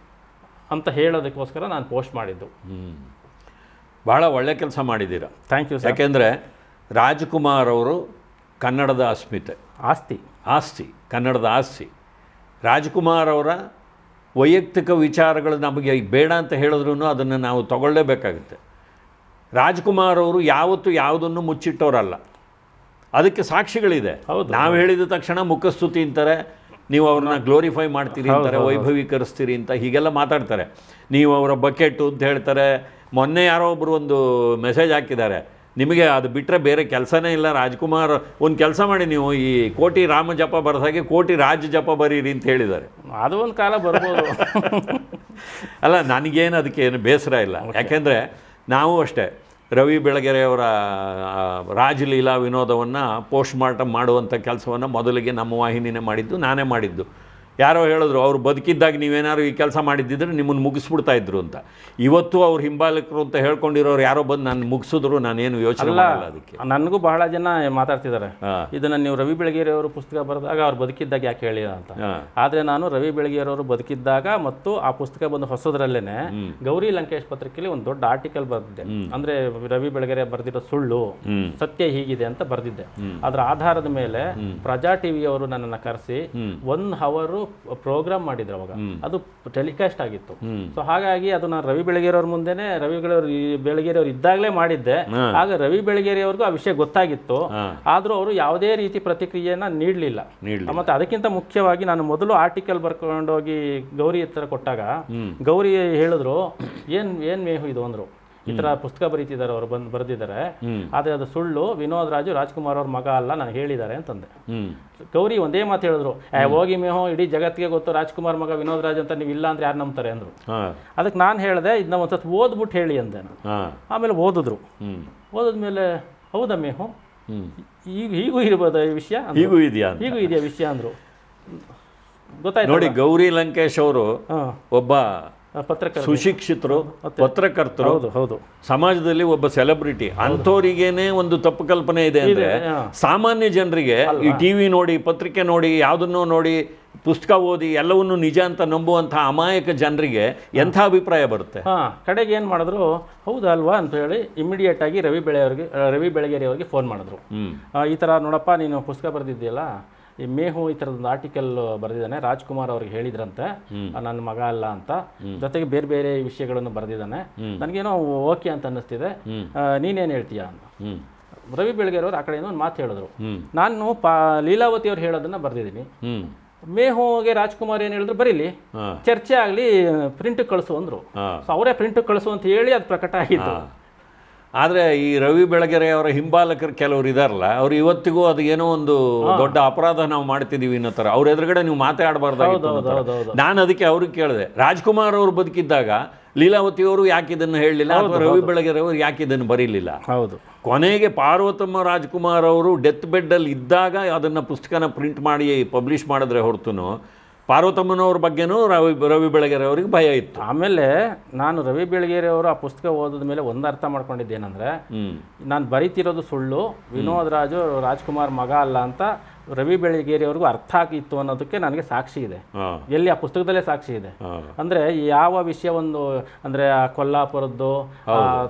ಅಂತ ಹೇಳೋದಕ್ಕೋಸ್ಕರ ನಾನು ಪೋಸ್ಟ್ ಮಾಡಿದ್ದು. ಬಹಳ ಒಳ್ಳೆ ಕೆಲಸ ಮಾಡಿದ್ದೀರಾ. Thank you sir. ಯಾಕೆಂದರೆ ರಾಜ್ಕುಮಾರ್ ಅವರು ಕನ್ನಡದ ಆಸ್ತಿ ಕನ್ನಡದ ಆಸ್ತಿ. ರಾಜ್ಕುಮಾರ್ ಅವರ ವೈಯಕ್ತಿಕ ವಿಚಾರಗಳು ನಮಗೆ ಬೇಡ ಅಂತ ಹೇಳಿದ್ರು ಅದನ್ನು ನಾವು ತಗೊಳ್ಳೇಬೇಕಾಗುತ್ತೆ. ರಾಜ್ಕುಮಾರ್ ಅವರು ಯಾವತ್ತೂ ಯಾವುದನ್ನು ಮುಚ್ಚಿಟ್ಟವರಲ್ಲ. ಅದಕ್ಕೆ ಸಾಕ್ಷಿಗಳಿದೆ. ನಾವು ಹೇಳಿದ ತಕ್ಷಣ ಮುಖಸ್ತುತಿ ಅಂತಾರೆ, ನೀವು ಅವ್ರನ್ನ ಗ್ಲೋರಿಫೈ ಮಾಡ್ತೀರಿ ಅಂತಾರೆ, ವೈಭವೀಕರಿಸ್ತೀರಿ ಅಂತ ಹೀಗೆಲ್ಲ ಮಾತಾಡ್ತಾರೆ. ನೀವು ಅವರ ಬಕೆಟು ಅಂತ ಹೇಳ್ತಾರೆ. ಮೊನ್ನೆ ಯಾರೋ ಒಬ್ಬರು ಒಂದು ಮೆಸೇಜ್ ಹಾಕಿದ್ದಾರೆ, ನಿಮಗೆ ಅದು ಬಿಟ್ಟರೆ ಬೇರೆ ಕೆಲಸನೇ ಇಲ್ಲ ರಾಜ್ಕುಮಾರ್, ಒಂದು ಕೆಲಸ ಮಾಡಿ ನೀವು ಈ ಕೋಟಿ ರಾಮ ಜಪ ಬರೆದಾಗೆ ಕೋಟಿ ರಾಜ ಜಪ ಬರೀರಿ ಅಂತ ಹೇಳಿದ್ದಾರೆ. ಅದು ಒಂದು ಕಾಲ ಬರ್ಬೋದು. ಅಲ್ಲ, ನನಗೇನು ಅದಕ್ಕೆ ಏನು ಬೇಸರ ಇಲ್ಲ. ಯಾಕೆಂದರೆ ನಾವು ಅಷ್ಟೇ ರವಿ ಬೆಳಗೆರೆಯವರ ರಾಜಲೀಲಾ ವಿನೋದವನ್ನು ಪೋಸ್ಟ್ ಮಾರ್ಟಮ್ ಮಾಡುವಂಥ ಕೆಲಸವನ್ನು ಮೊದಲಿಗೆ ನಮ್ಮ ವಾಹಿನಿನೇ ಮಾಡಿದ್ದು, ನಾನೇ ಮಾಡಿದ್ದು. ಯಾರೋ ಹೇಳಿದ್ರು ಅವ್ರು ಬದುಕಿದ್ದಾಗ ನೀವೇನಾದ್ರು ಈ ಕೆಲಸ ಮಾಡಿದ್ದಿದ್ರೆ ನಿಮ್ಮನ್ನು ಮುಗಿಸ್ಬಿಡ್ತಾ ಇದ್ರು ಅಂತ. ಇವತ್ತು ಅವ್ರು ಹಿಂಬಾಲಕರು ಅಂತ ಹೇಳ್ಕೊಂಡಿರೋರು ಯಾರೋ ಬಂದು ನಾನು ಮುಗಿಸಿದ್ರು ನಾನೇನು ಯೋಚನೆ ಮಾಡಲ್ಲ. ಅದಕ್ಕೆ ನನಗೂ ಬಹಳ ಜನ ಮಾತಾಡ್ತಿದ್ದಾರೆ, ಇದನ್ನು ನೀವು ರವಿ ಬೆಳಗೆರೆಯವರು ಪುಸ್ತಕ ಬರೆದಾಗ ಅವ್ರು ಬದುಕಿದ್ದಾಗ ಯಾಕೆ ಹೇಳಿ ಅಂತ. ಆದರೆ ನಾನು ರವಿ ಬೆಳಗೆರೆಯವರು ಬದುಕಿದ್ದಾಗ ಮತ್ತು ಆ ಪುಸ್ತಕ ಬಂದು ಹೊಸದ್ರಲ್ಲೇನೆ ಗೌರಿ ಲಂಕೇಶ್ ಪತ್ರಿಕೆಯಲ್ಲಿ ಒಂದು ದೊಡ್ಡ ಆರ್ಟಿಕಲ್ ಬರೆದಿದ್ದೆ. ಅಂದ್ರೆ ರವಿ ಬೆಳಗೆರೆ ಬರೆದಿರೋ ಸುಳ್ಳು ಸತ್ಯ ಹೀಗಿದೆ ಅಂತ ಬರೆದಿದ್ದೆ. ಅದರ ಆಧಾರದ ಮೇಲೆ ಪ್ರಜಾ ಟಿವಿಯವರು ನನ್ನನ್ನು ಕರೆಸಿ 1 ಅವರ್ ಪ್ರೋಗ್ರಾಮ್ ಮಾಡಿದ್ರು. ಅವಾಗ ಅದು ಟೆಲಿಕಾಸ್ಟ್ ಆಗಿತ್ತು. ಸೊ ಹಾಗಾಗಿ ಅದು ನಾನು ರವಿ ಬೆಳಗೆರೆಯವ್ರ ಮುಂದೆನೆ ರವಿ ಬೆಳಗೆರೆಯವ್ರು ಇದ್ದಾಗಲೇ ಮಾಡಿದ್ದೆ. ಆಗ ರವಿ ಬೆಳಗೆರೆಯವ್ರಿಗೂ ಆ ವಿಷಯ ಗೊತ್ತಾಗಿತ್ತು. ಆದ್ರೂ ಅವರು ಯಾವುದೇ ರೀತಿ ಪ್ರತಿಕ್ರಿಯೆಯನ್ನ ನೀಡಲಿಲ್ಲ. ಮತ್ತೆ ಅದಕ್ಕಿಂತ ಮುಖ್ಯವಾಗಿ ನಾನು ಮೊದಲು ಆರ್ಟಿಕಲ್ ಬರ್ಕೊಂಡೋಗಿ ಗೌರಿ ಹತ್ರ ಕೊಟ್ಟಾಗ ಗೌರಿ ಹೇಳಿದ್ರು, ಏನ್ ಮೇಹು ಇದು ಅಂದ್ರು, ಈ ತರ ಪುಸ್ತಕ ಬರೀತಿದ್ದಾರೆ ಅವರು ಬರೆದಿದ್ದಾರೆ, ಆದ್ರೆ ಅದು ಸುಳ್ಳು, ವಿನೋದ್ ರಾಜು ರಾಜ್ಕುಮಾರ್ ಅವ್ರ ಮಗ ಅಲ್ಲ, ನಾನು ಹೇಳಿದ್ದಾರೆ ಅಂತಂದೆ. ಗೌರಿ ಒಂದೇ ಮಾತು ಹೇಳಿದ್ರು, ಹೋಗಿ ಮೇಹೋ, ಇಡೀ ಜಗತ್ತಿಗೆ ಗೊತ್ತು ರಾಜ್ಕುಮಾರ್ ಮಗ ವಿನೋದ್ ರಾಜ್ ಅಂತ, ನೀವು ಇಲ್ಲ ಅಂದ್ರೆ ಯಾರು ನಂಬ್ತಾರೆ ಅಂದ್ರು. ಅದಕ್ಕೆ ನಾನು ಹೇಳಿದೆ, ಇದನ್ನ ಒಂದ್ಸತಿ ಓದ್ಬಿಟ್ಟು ಹೇಳಿ ಅಂದೆ ನಾನು. ಆಮೇಲೆ ಓದಿದ್ರು. ಓದಿದ್ಮೇಲೆ ಹೌದಾ ಮೇಹೋ, ಹೀಗೂ ಇರ್ಬೋದ ಈ ವಿಷಯ, ಹೀಗೂ ಇದೆಯಾ ವಿಷಯ ಅಂದ್ರು. ಗೊತ್ತಾಯ್ತು ನೋಡಿ, ಗೌರಿ ಲಂಕೇಶ್ ಅವರು ಒಬ್ಬ ಸುಶಿಕ್ಷಿತರು, ಪತ್ರಕರ್ತರು, ಸಮಾಜದಲ್ಲಿ ಒಬ್ಬ ಸೆಲೆಬ್ರಿಟಿ. ಅಂಥವರಿಗೇನೆ ಒಂದು ತಪ್ಪು ಕಲ್ಪನೆ ಇದೆ ಅಂದ್ರೆ ಸಾಮಾನ್ಯ ಜನರಿಗೆ ಈ ಟಿವಿ ನೋಡಿ, ಪತ್ರಿಕೆ ನೋಡಿ, ಯಾವುದನ್ನೋ ನೋಡಿ, ಪುಸ್ತಕ ಓದಿ ಎಲ್ಲವನ್ನು ನಿಜ ಅಂತ ನಂಬುವಂತಹ ಅಮಾಯಕ ಜನರಿಗೆ ಎಂಥ ಅಭಿಪ್ರಾಯ ಬರುತ್ತೆ. ಕಡೆಗೆ ಏನ್ ಮಾಡಿದ್ರು, ಹೌದಲ್ವಾ ಅಂತ ಹೇಳಿ ಇಮಿಡಿಯೇಟ್ ಆಗಿ ರವಿ ಬೆಳಗೆರೆ ಅವರಿಗೆ ಫೋನ್ ಮಾಡಿದ್ರು. ಈ ತರ ನೋಡಪ್ಪ, ನೀನು ಪುಸ್ತಕ ಬರೆದಿದ್ದೀಯಲ್ಲ, ಈ ಮೇಹು ಈ ಥರದೊಂದು ಆರ್ಟಿಕಲ್ ಬರೆದಿದ್ದಾನೆ, ರಾಜ್ಕುಮಾರ್ ಅವ್ರಿಗೆ ಹೇಳಿದ್ರಂತೆ ನನ್ನ ಮಗ ಅಲ್ಲ ಅಂತ, ಜೊತೆಗೆ ಬೇರೆ ಬೇರೆ ವಿಷಯಗಳನ್ನು ಬರೆದಿದ್ದಾನೆ, ನನಗೇನೋ ಓಕೆ ಅಂತ ಅನ್ನಿಸ್ತಿದೆ, ನೀನೇನು ಹೇಳ್ತೀಯ ಅಂತ. ರವಿ ಬೆಳಗೆರೆಯವರು ಆ ಕಡೆಯಿಂದ ಒಂದು ಮಾತು ಹೇಳಿದ್ರು, ನಾನು ಲೀಲಾವತಿ ಅವ್ರು ಹೇಳೋದನ್ನ ಬರೆದಿದ್ದೀನಿ, ಮೇಹುಗೆ ರಾಜ್ಕುಮಾರ್ ಏನು ಹೇಳಿದ್ರು ಬರೀಲಿ, ಚರ್ಚೆ ಆಗಲಿ, ಪ್ರಿಂಟ್ ಕಳಿಸು ಅಂದ್ರು. ಸೊ ಅವರೇ ಪ್ರಿಂಟ್ ಕಳಿಸು ಅಂತ ಹೇಳಿ ಅದು ಪ್ರಕಟ ಆಗಿತ್ತು. ಆದರೆ ಈ ರವಿ ಬೆಳಗೆರೆ ಅವರ ಹಿಂಬಾಲಕರು ಕೆಲವರು ಇದಾರಲ್ಲ, ಅವ್ರು ಇವತ್ತಿಗೂ ಅದು ಏನೋ ಒಂದು ದೊಡ್ಡ ಅಪರಾಧ ನಾವು ಮಾಡ್ತಿದೀವಿ ಅನ್ನೋ ಥರ ಅವ್ರ ಎದುರುಗಡೆ ನೀವು ಮಾತಾಡಬಾರ್ದಾಗಿತ್ತು. ನಾನು ಅದಕ್ಕೆ ಅವ್ರಿಗೆ ಕೇಳಿದೆ, ರಾಜ್ಕುಮಾರ್ ಅವರು ಬದುಕಿದ್ದಾಗ ಲೀಲಾವತಿಯವರು ಯಾಕೆ ಇದನ್ನು ಹೇಳಲಿಲ್ಲ, ಅಥವಾ ರವಿ ಬೆಳಗೆರೆ ಅವರು ಯಾಕೆ ಇದನ್ನು ಬರೀಲಿಲ್ಲ? ಹೌದು, ಕೊನೆಗೆ ಪಾರ್ವತಮ್ಮ ರಾಜ್ಕುಮಾರ್ ಅವರು ಡೆತ್ ಬೆಡ್ಡಲ್ಲಿ ಇದ್ದಾಗ ಅದನ್ನು ಪುಸ್ತಕನ ಪ್ರಿಂಟ್ ಮಾಡಿ ಪಬ್ಲಿಷ್ ಮಾಡಿದ್ರೆ ಹೊರತು ಪಾರ್ವತಮ್ಮನವ್ರ ಬಗ್ಗೆನೂ ರವಿ ಬೆಳಗೆರೆ ಅವರಿಗೆ ಭಯ ಇತ್ತು. ಆಮೇಲೆ ನಾನು ರವಿ ಬೆಳಗೆರೆ ಅವರು ಆ ಪುಸ್ತಕ ಓದಿದ ಮೇಲೆ ಒಂದು ಅರ್ಥ ಮಾಡ್ಕೊಂಡಿದ್ದೇನೆಂದ್ರೆ, ನಾನು ಬರೀತಿರೋದು ಸುಳ್ಳು, ವಿನೋದ್ ರಾಜು ರಾಜ್ಕುಮಾರ್ ಮಗ ಅಲ್ಲ ಅಂತ ರವಿ ಬೆಳಗೇರಿಯವ್ರಿಗೂ ಅರ್ಥ ಆಗಿತ್ತು ಅನ್ನೋದಕ್ಕೆ ನನಗೆ ಸಾಕ್ಷಿ ಇದೆ. ಹಾಂ ಎಲ್ಲಿ ಆ ಪುಸ್ತಕದಲ್ಲೇ ಸಾಕ್ಷಿ ಇದೆ. ಹಾಂ ಅಂದ್ರೆ ಯಾವ ವಿಷಯ ಒಂದು ಅಂದ್ರೆ ಆ ಕೊಲ್ಲಾಪುರದ್ದು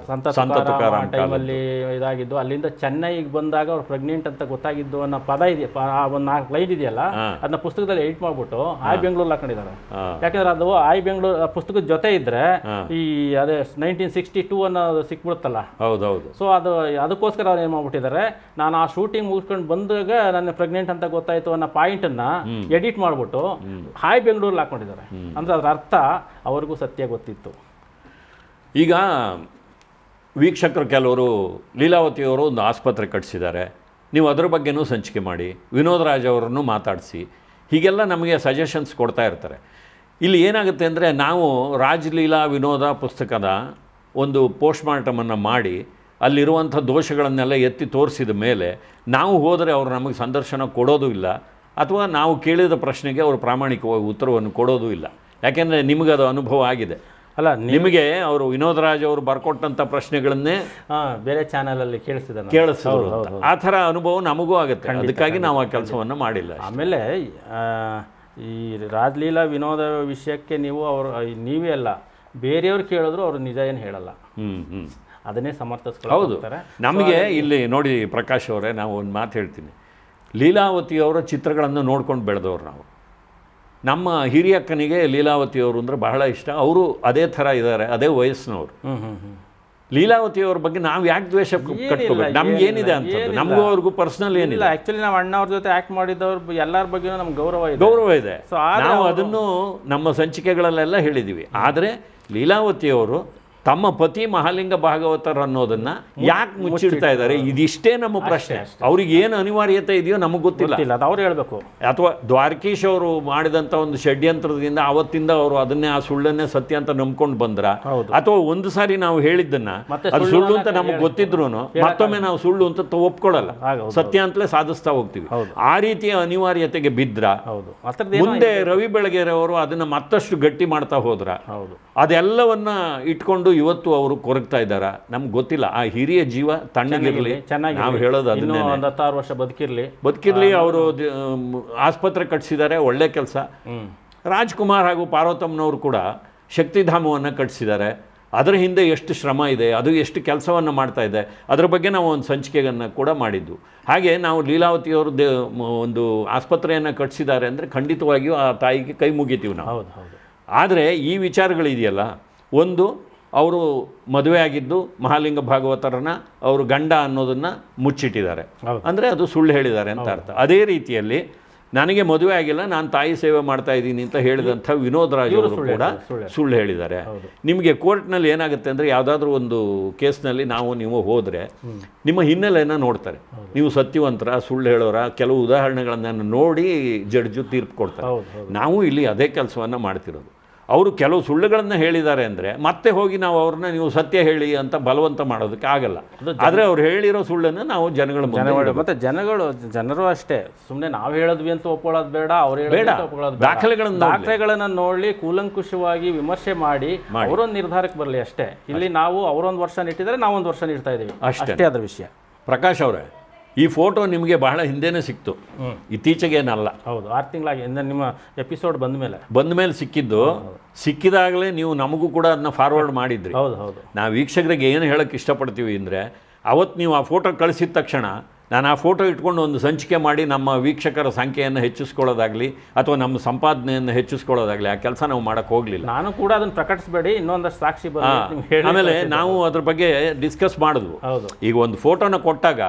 ಸಂತ ತುಕಾರಾಮ್ ಟೈಮಲ್ಲಿ ಇದಾಗಿದ್ದು, ಅಲ್ಲಿಂದ ಚೆನ್ನೈಗೆ ಬಂದಾಗ ಅವ್ರು ಪ್ರೆಗ್ನೆಂಟ್ ಅಂತ ಗೊತ್ತಾಗಿದ್ದು ಅನ್ನೋ ಪದ ಇದೆ, ಆ ಒಂದು 4 ಲೈನ್ ಇದೆಯಲ್ಲ, ಅದನ್ನ ಪುಸ್ತಕದಲ್ಲಿ ಎಡಿಟ್ ಮಾಡ್ಬಿಟ್ಟು ಆಯ್ ಬೆಂಗಳೂರು ಹಾಕೊಂಡಿದ್ದಾರೆ. ಯಾಕಂದ್ರೆ ಅದು ಆಯ್ ಬೆಂಗಳೂರು ಪುಸ್ತಕದ ಜೊತೆ ಇದ್ರೆ ಈ ಅದೇ 1962 ಅನ್ನೋದು ಸಿಕ್ಬಿಡುತ್ತಲ್ಲ. ಹೌದೌದು. ಸೊ ಅದಕ್ಕೋಸ್ಕರ ಅವ್ರು ಏನ್ ಮಾಡ್ಬಿಟ್ಟಿದ್ದಾರೆ, ನಾನು ಆ ಶೂಟಿಂಗ್ ಮುಗಿಸ್ಕೊಂಡು ಬಂದಾಗ ನನ್ನ ಪ್ರೆಗ್ನೆಂಟ್ ಅಂತ ಗೊತ್ತಾಯ್ತು ಅನ್ನೋ ಪಾಯಿಂಟ್ ಅನ್ನ ಎಡಿಟ್ ಮಾಡ್ಬಿಟ್ಟು ಹಾಯ್ ಬೆಂಗಳೂರಲ್ಲಿ ಹಾಕೊಂಡಿದ್ದಾರೆ. ಅಂದ್ರೆ ಅದ್ರ ಅರ್ಥ ಅವ್ರಿಗೂ ಸತ್ಯ ಗೊತ್ತಿತ್ತು. ಈಗ ವೀಕ್ಷಕರು ಕೆಲವರು ಲೀಲಾವತಿಯವರು ಒಂದು ಆಸ್ಪತ್ರೆ ಕಟ್ಟಿಸಿದ್ದಾರೆ, ನೀವು ಅದ್ರ ಬಗ್ಗೆನೂ ಸಂಚಿಕೆ ಮಾಡಿ, ವಿನೋದ್ ರಾಜ್ ಅವರನ್ನು ಮಾತಾಡಿಸಿ, ಹೀಗೆಲ್ಲ ನಮಗೆ ಸಜೆಷನ್ಸ್ ಕೊಡ್ತಾ ಇರ್ತಾರೆ. ಇಲ್ಲಿ ಏನಾಗುತ್ತೆ ಅಂದರೆ, ನಾವು ರಾಜ್ಲೀಲಾ ವಿನೋದ ಪುಸ್ತಕದ ಒಂದು ಪೋಸ್ಟ್ಮಾರ್ಟಮನ್ನು ಮಾಡಿ ಅಲ್ಲಿರುವಂಥ ದೋಷಗಳನ್ನೆಲ್ಲ ಎತ್ತಿ ತೋರಿಸಿದ ಮೇಲೆ ನಾವು ಹೋದರೆ ಅವರು ನಮಗೆ ಸಂದರ್ಶನ ಕೊಡೋದು ಇಲ್ಲ, ಅಥವಾ ನಾವು ಕೇಳಿದ ಪ್ರಶ್ನೆಗೆ ಅವರು ಪ್ರಾಮಾಣಿಕವಾಗಿ ಉತ್ತರವನ್ನು ಕೊಡೋದು ಇಲ್ಲ. ಯಾಕೆಂದರೆ ನಿಮಗದು ಅನುಭವ ಆಗಿದೆ ಅಲ್ಲ. ನಿಮಗೆ ಅವರು ವಿನೋದ್ ರಾಜ್ ಅವರು ಬರ್ಕೊಟ್ಟಂಥ ಪ್ರಶ್ನೆಗಳನ್ನೇ ಬೇರೆ ಚಾನಲಲ್ಲಿ ಕೇಳಿಸಿದ್ರು. ಆ ಥರ ಅನುಭವ ನಮಗೂ ಆಗುತ್ತೆ. ಅದಕ್ಕಾಗಿ ನಾವು ಆ ಕೆಲಸವನ್ನು ಮಾಡಿಲ್ಲ. ಆಮೇಲೆ ಈ ರಾಜ್ಲೀಲಾ ವಿನೋದ ವಿಷಯಕ್ಕೆ ನೀವೇ ಅಲ್ಲ, ಬೇರೆಯವ್ರು ಕೇಳಿದ್ರು ಅವರು ನಿಜ ಏನು ಹೇಳಲ್ಲ, ಅದನ್ನೇ ಸಮರ್ಥಿಸ್ಕೊಳ್ತಾರೆ. ಹೌದು. ನಮಗೆ ಇಲ್ಲಿ ನೋಡಿ ಪ್ರಕಾಶ್ ಅವರೇ, ನಾವು ಒಂದು ಮಾತು ಹೇಳ್ತೀನಿ, ಲೀಲಾವತಿಯವರ ಚಿತ್ರಗಳನ್ನು ನೋಡ್ಕೊಂಡು ಬೆಳೆದವ್ರು ನಾವು. ನಮ್ಮ ಹಿರಿಯಕ್ಕನಿಗೆ ಲೀಲಾವತಿಯವರು ಅಂದರೆ ಬಹಳ ಇಷ್ಟ. ಅವರು ಅದೇ ಥರ ಇದ್ದಾರೆ, ಅದೇ ವಯಸ್ಸಿನವರು. ಲೀಲಾವತಿಯವ್ರ ಬಗ್ಗೆ ನಾವು ಯಾಕೆ ದ್ವೇಷ ಕಟ್ಕೋಬೇಕು? ನಮ್ಗೆ ಏನಿದೆ ಅಂತದ್ದು, ನಮಗೂ ಅವ್ರಿಗೂ ಪರ್ಸನಲ್ ಏನಿಲ್ಲ. ಆ್ಯಕ್ಚುಲಿ ನಾವು ಅಣ್ಣವ್ರ ಜೊತೆ ಆ್ಯಕ್ಟ್ ಮಾಡಿದವ್ರು ಎಲ್ಲರ ಬಗ್ಗೆನೂ ನಮ್ಗೆ ಗೌರವ ಇದೆ. ನಾವು ಅದನ್ನು ನಮ್ಮ ಸಂಚಿಕೆಗಳಲ್ಲೆಲ್ಲ ಹೇಳಿದ್ದೀವಿ. ಆದರೆ ಲೀಲಾವತಿಯವರು ತಮ್ಮ ಪತಿ ಮಹಾಲಿಂಗ ಭಾಗವತರ್ ಅನ್ನೋದನ್ನ ಯಾಕೆ ಮುಚ್ಚಿಡ್ತಾ ಇದ್ದಾರೆ? ಇದಿಷ್ಟೇ ನಮ್ಮ ಪ್ರಶ್ನೆ. ಅವ್ರಿಗೆ ಏನು ಅನಿವಾರ್ಯತೆ ಇದೆಯೋ ನಮಗೆ ಗೊತ್ತಿಲ್ಲ, ಅವ್ರು ಹೇಳ್ಬೇಕು. ಅಥವಾ ದ್ವಾರಕೀಶ್ ಅವರು ಮಾಡಿದಂಥ ಒಂದು ಷಡ್ಯಂತ್ರದಿಂದ ಅವತ್ತಿಂದ ಅವರು ಅದನ್ನೇ ಆ ಸುಳ್ಳನ್ನೇ ಸತ್ಯ ಅಂತ ನಂಬ್ಕೊಂಡು ಬಂದ್ರ, ಅಥವಾ ಒಂದು ಸಾರಿ ನಾವು ಹೇಳಿದ್ದನ್ನ ಅದು ಸುಳ್ಳು ಅಂತ ನಮಗೆ ಗೊತ್ತಿದ್ರು ಮತ್ತೊಮ್ಮೆ ನಾವು ಸುಳ್ಳು ಅಂತ ಒಪ್ಕೊಳ್ಳಲ್ಲ, ಸತ್ಯ ಅಂತಲೇ ಸಾಧಿಸ್ತಾ ಹೋಗ್ತೀವಿ. ಆ ರೀತಿಯ ಅನಿವಾರ್ಯತೆಗೆ ಬಿದ್ರ ಮುಂದೆ ರವಿ ಬೆಳಗೇರಿ ಅವರು ಅದನ್ನ ಮತ್ತಷ್ಟು ಗಟ್ಟಿ ಮಾಡ್ತಾ ಹೋದ್ರ, ಅದೆಲ್ಲವನ್ನ ಇಟ್ಕೊಂಡು ಇವತ್ತು ಅವರು ಕೊರಗ್ತಾ ಇದ್ದಾರಾ ನಮ್ಗೆ ಗೊತ್ತಿಲ್ಲ. ಆ ಹಿರಿಯ ಜೀವ ತಣ್ಣಗಿರ್ಲಿ, ನಾವು ಹೇಳೋದು ಅದನ್ನೇ, 16 ವರ್ಷ ಬದುಕಿರ್ಲಿ. ಅವರು ಆಸ್ಪತ್ರೆ ಕಟ್ಟಿಸಿದ್ದಾರೆ, ಒಳ್ಳೆ ಕೆಲಸ. ರಾಜ್ಕುಮಾರ್ ಹಾಗೂ ಪಾರ್ವತಮ್ಮನವರು ಕೂಡ ಶಕ್ತಿಧಾಮವನ್ನು ಕಟ್ಟಿಸಿದ್ದಾರೆ. ಅದರ ಹಿಂದೆ ಎಷ್ಟು ಶ್ರಮ ಇದೆ, ಅದು ಎಷ್ಟು ಕೆಲಸವನ್ನು ಮಾಡ್ತಾ ಇದೆ, ಅದರ ಬಗ್ಗೆ ನಾವು ಒಂದು ಸಂಚಿಕೆಯನ್ನು ಕೂಡ ಮಾಡಿದ್ದು. ಹಾಗೆ ನಾವು ಲೀಲಾವತಿಯವ್ರದ್ದು ಒಂದು ಆಸ್ಪತ್ರೆಯನ್ನು ಕಟ್ಟಿಸಿದ್ದಾರೆ ಅಂದರೆ ಖಂಡಿತವಾಗಿಯೂ ಆ ತಾಯಿಗೆ ಕೈ ಮುಗಿತೀವಿ ನಾವು. ಆದರೆ ಈ ವಿಚಾರಗಳಿದೆಯಲ್ಲ, ಒಂದು ಅವರು ಮದುವೆ ಆಗಿದ್ದು ಮಹಾಲಿಂಗ ಭಾಗವತರನ್ನ ಅವರು ಗಂಡ ಅನ್ನೋದನ್ನು ಮುಚ್ಚಿಟ್ಟಿದ್ದಾರೆ, ಅಂದರೆ ಅದು ಸುಳ್ಳು ಹೇಳಿದ್ದಾರೆ ಅಂತ ಅರ್ಥ. ಅದೇ ರೀತಿಯಲ್ಲಿ ನನಗೆ ಮದುವೆ ಆಗಿಲ್ಲ, ನಾನು ತಾಯಿ ಸೇವೆ ಮಾಡ್ತಾ ಇದ್ದೀನಿ ಅಂತ ಹೇಳಿದಂಥ ವಿನೋದ್ ರಾಜ್ ಅವರು ಕೂಡ ಸುಳ್ಳು ಹೇಳಿದ್ದಾರೆ. ನಿಮಗೆ ಕೋರ್ಟ್ನಲ್ಲಿ ಏನಾಗುತ್ತೆ ಅಂದರೆ, ಯಾವುದಾದ್ರೂ ಒಂದು ಕೇಸ್ನಲ್ಲಿ ನೀವು ಹೋದರೆ ನಿಮ್ಮ ಹಿನ್ನೆಲೆಯನ್ನು ನೋಡ್ತಾರೆ, ನೀವು ಸತ್ಯವಂತರ ಸುಳ್ಳು ಹೇಳೋರ, ಕೆಲವು ಉದಾಹರಣೆಗಳನ್ನು ನೋಡಿ ಜಡ್ಜು ತೀರ್ಪು ಕೊಡ್ತಾರೆ. ನಾವು ಇಲ್ಲಿ ಅದೇ ಕೆಲಸವನ್ನು ಮಾಡ್ತಿರೋದು. ಅವರು ಕೆಲವು ಸುಳ್ಳುಗಳನ್ನು ಹೇಳಿದ್ದಾರೆ ಅಂದರೆ ಮತ್ತೆ ಹೋಗಿ ನಾವು ಅವ್ರನ್ನ ನೀವು ಸತ್ಯ ಹೇಳಿ ಅಂತ ಬಲವಂತ ಮಾಡೋದಕ್ಕೆ ಆಗಲ್ಲ. ಆದರೆ ಅವ್ರು ಹೇಳಿರೋ ಸುಳ್ಳನ್ನು ನಾವು ಜನಗಳ ಮುಂದೆ, ಮತ್ತೆ ಜನರು ಅಷ್ಟೇ, ಸುಮ್ಮನೆ ನಾವು ಹೇಳಿದ್ವಿ ಅಂತ ಒಪ್ಕೊಳ್ಳೋದು ಬೇಡ, ಅವ್ರು ಬೇಡ, ದಾಖಲೆಗಳನ್ನು ನೋಡಿ ಕೂಲಂಕುಷವಾಗಿ ವಿಮರ್ಶೆ ಮಾಡಿ ಅವರೊಂದು ನಿರ್ಧಾರಕ್ಕೆ ಬರಲಿ ಅಷ್ಟೇ. ಇಲ್ಲಿ ನಾವು ಅವರೊಂದು ವರ್ಷ ನಿಟ್ಟಿದ್ರೆ ನಾವೊಂದು ವರ್ಷ ನೀಡ್ತಾ ಇದ್ದೀವಿ, ಅಷ್ಟೇ ಅದರ ವಿಷಯ. ಪ್ರಕಾಶ್ ಅವರೇ, ಈ ಫೋಟೋ ನಿಮಗೆ ಬಹಳ ಹಿಂದೆನೇ ಸಿಕ್ತು, ಇತ್ತೀಚೆಗೇನಲ್ಲ. ಹೌದು, 6 ತಿಂಗಳಾಗಿ ನಿಮ್ಮ ಎಪಿಸೋಡ್ ಬಂದ ಮೇಲೆ ಸಿಕ್ಕಿದ್ದು. ಸಿಕ್ಕಿದಾಗಲೇ ನೀವು ನಮಗೂ ಕೂಡ ಅದನ್ನ ಫಾರ್ವರ್ಡ್ ಮಾಡಿದ್ರಿ. ಹೌದು. ನಾವು ವೀಕ್ಷಕರಿಗೆ ಏನು ಹೇಳೋಕ್ಕೆ ಇಷ್ಟಪಡ್ತೀವಿ ಅಂದರೆ, ಅವತ್ತು ನೀವು ಆ ಫೋಟೋ ಕಳಿಸಿದ ತಕ್ಷಣ ನಾನು ಆ ಫೋಟೋ ಇಟ್ಕೊಂಡು ಒಂದು ಸಂಚಿಕೆ ಮಾಡಿ ನಮ್ಮ ವೀಕ್ಷಕರ ಸಂಖ್ಯೆಯನ್ನು ಹೆಚ್ಚಿಸ್ಕೊಳ್ಳೋದಾಗಲಿ ಅಥವಾ ನಮ್ಮ ಸಂಪಾದನೆಯನ್ನು ಹೆಚ್ಚಿಸ್ಕೊಳ್ಳೋದಾಗಲಿ ಆ ಕೆಲಸ ನಾವು ಮಾಡೋಕ್ಕೆ ಹೋಗಲಿಲ್ಲ. ನಾನು ಕೂಡ ಅದನ್ನು ಪ್ರಕಟಿಸಬೇಡಿ, ಇನ್ನೊಂದಷ್ಟು ಸಾಕ್ಷಿ ಆಮೇಲೆ ನಾವು ಅದ್ರ ಬಗ್ಗೆ ಡಿಸ್ಕಸ್ ಮಾಡಿದ್ವು. ಈಗ ಒಂದು ಫೋಟೋನ ಕೊಟ್ಟಾಗ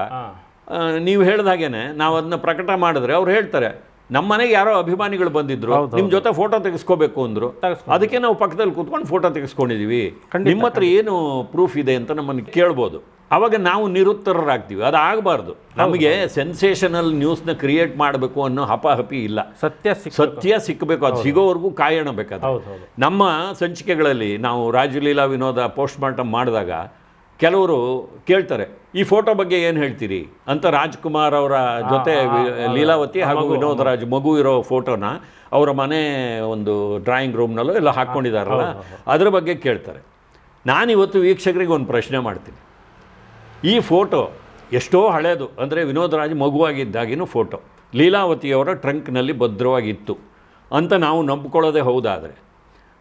ನೀವು ಹೇಳಿದ ಹಾಗೇನೆ ನಾವು ಅದನ್ನ ಪ್ರಕಟ ಮಾಡಿದ್ರೆ ಅವ್ರು ಹೇಳ್ತಾರೆ, ನಮ್ಮ ಮನೆಗೆ ಯಾರೋ ಅಭಿಮಾನಿಗಳು ಬಂದಿದ್ರು, ನಿಮ್ಮ ಜೊತೆ ಫೋಟೋ ತೆಗೆಸ್ಕೋಬೇಕು ಅಂದರು, ಅದಕ್ಕೆ ನಾವು ಪಕ್ಕದಲ್ಲಿ ಕೂತ್ಕೊಂಡು ಫೋಟೋ ತೆಗೆಸ್ಕೊಂಡಿದ್ದೀವಿ, ನಿಮ್ಮ ಹತ್ರ ಏನು ಪ್ರೂಫ್ ಇದೆ ಅಂತ ನಮ್ಮನ್ನು ಕೇಳ್ಬೋದು. ಆವಾಗ ನಾವು ನಿರುತ್ತರರಾಗ್ತೀವಿ. ಅದು ಆಗಬಾರ್ದು. ನಮಗೆ ಸೆನ್ಸೇಷನಲ್ ನ್ಯೂಸ್ನ ಕ್ರಿಯೇಟ್ ಮಾಡಬೇಕು ಅನ್ನೋ ಹಪಾಹಪಿ ಇಲ್ಲ. ಸತ್ಯ ಸಿಕ್ಕಬೇಕು, ಅದು ಸಿಗೋವರೆಗೂ ಕಾಯೋಣ ಬೇಕಾದ್ರೆ. ನಮ್ಮ ಸಂಚಿಕೆಗಳಲ್ಲಿ ನಾವು ರಾಜಲೀಲಾ ವಿನೋದ ಪೋಸ್ಟ್ಮಾರ್ಟಮ್ ಮಾಡಿದಾಗ ಕೆಲವರು ಕೇಳ್ತಾರೆ, ಈ ಫೋಟೋ ಬಗ್ಗೆ ಏನು ಹೇಳ್ತೀರಿ ಅಂತ. ರಾಜ್ಕುಮಾರ್ ಅವರ ಜೊತೆ ಲೀಲಾವತಿ ಹಾಗೂ ವಿನೋದ್ ರಾಜ್ ಮಗು ಇರೋ ಫೋಟೋನ ಅವರ ಮನೆ ಒಂದು ಡ್ರಾಯಿಂಗ್ ರೂಮ್ನಲ್ಲೂ ಎಲ್ಲ ಹಾಕ್ಕೊಂಡಿದ್ದಾರಲ್ಲ, ಅದ್ರ ಬಗ್ಗೆ ಕೇಳ್ತಾರೆ. ನಾನಿವತ್ತು ವೀಕ್ಷಕರಿಗೆ ಒಂದು ಪ್ರಶ್ನೆ ಮಾಡ್ತೀನಿ. ಈ ಫೋಟೋ ಎಷ್ಟೋ ಹಳೇದು, ಅಂದರೆ ವಿನೋದ್ ರಾಜ್ ಮಗುವಾಗಿದ್ದಾಗಿನೂ ಫೋಟೋ. ಲೀಲಾವತಿಯವರ ಟ್ರಂಕ್ನಲ್ಲಿ ಭದ್ರವಾಗಿತ್ತು ಅಂತ ನಾವು ನಂಬ್ಕೊಳ್ಳೋದೇ ಹೌದಾದರೆ,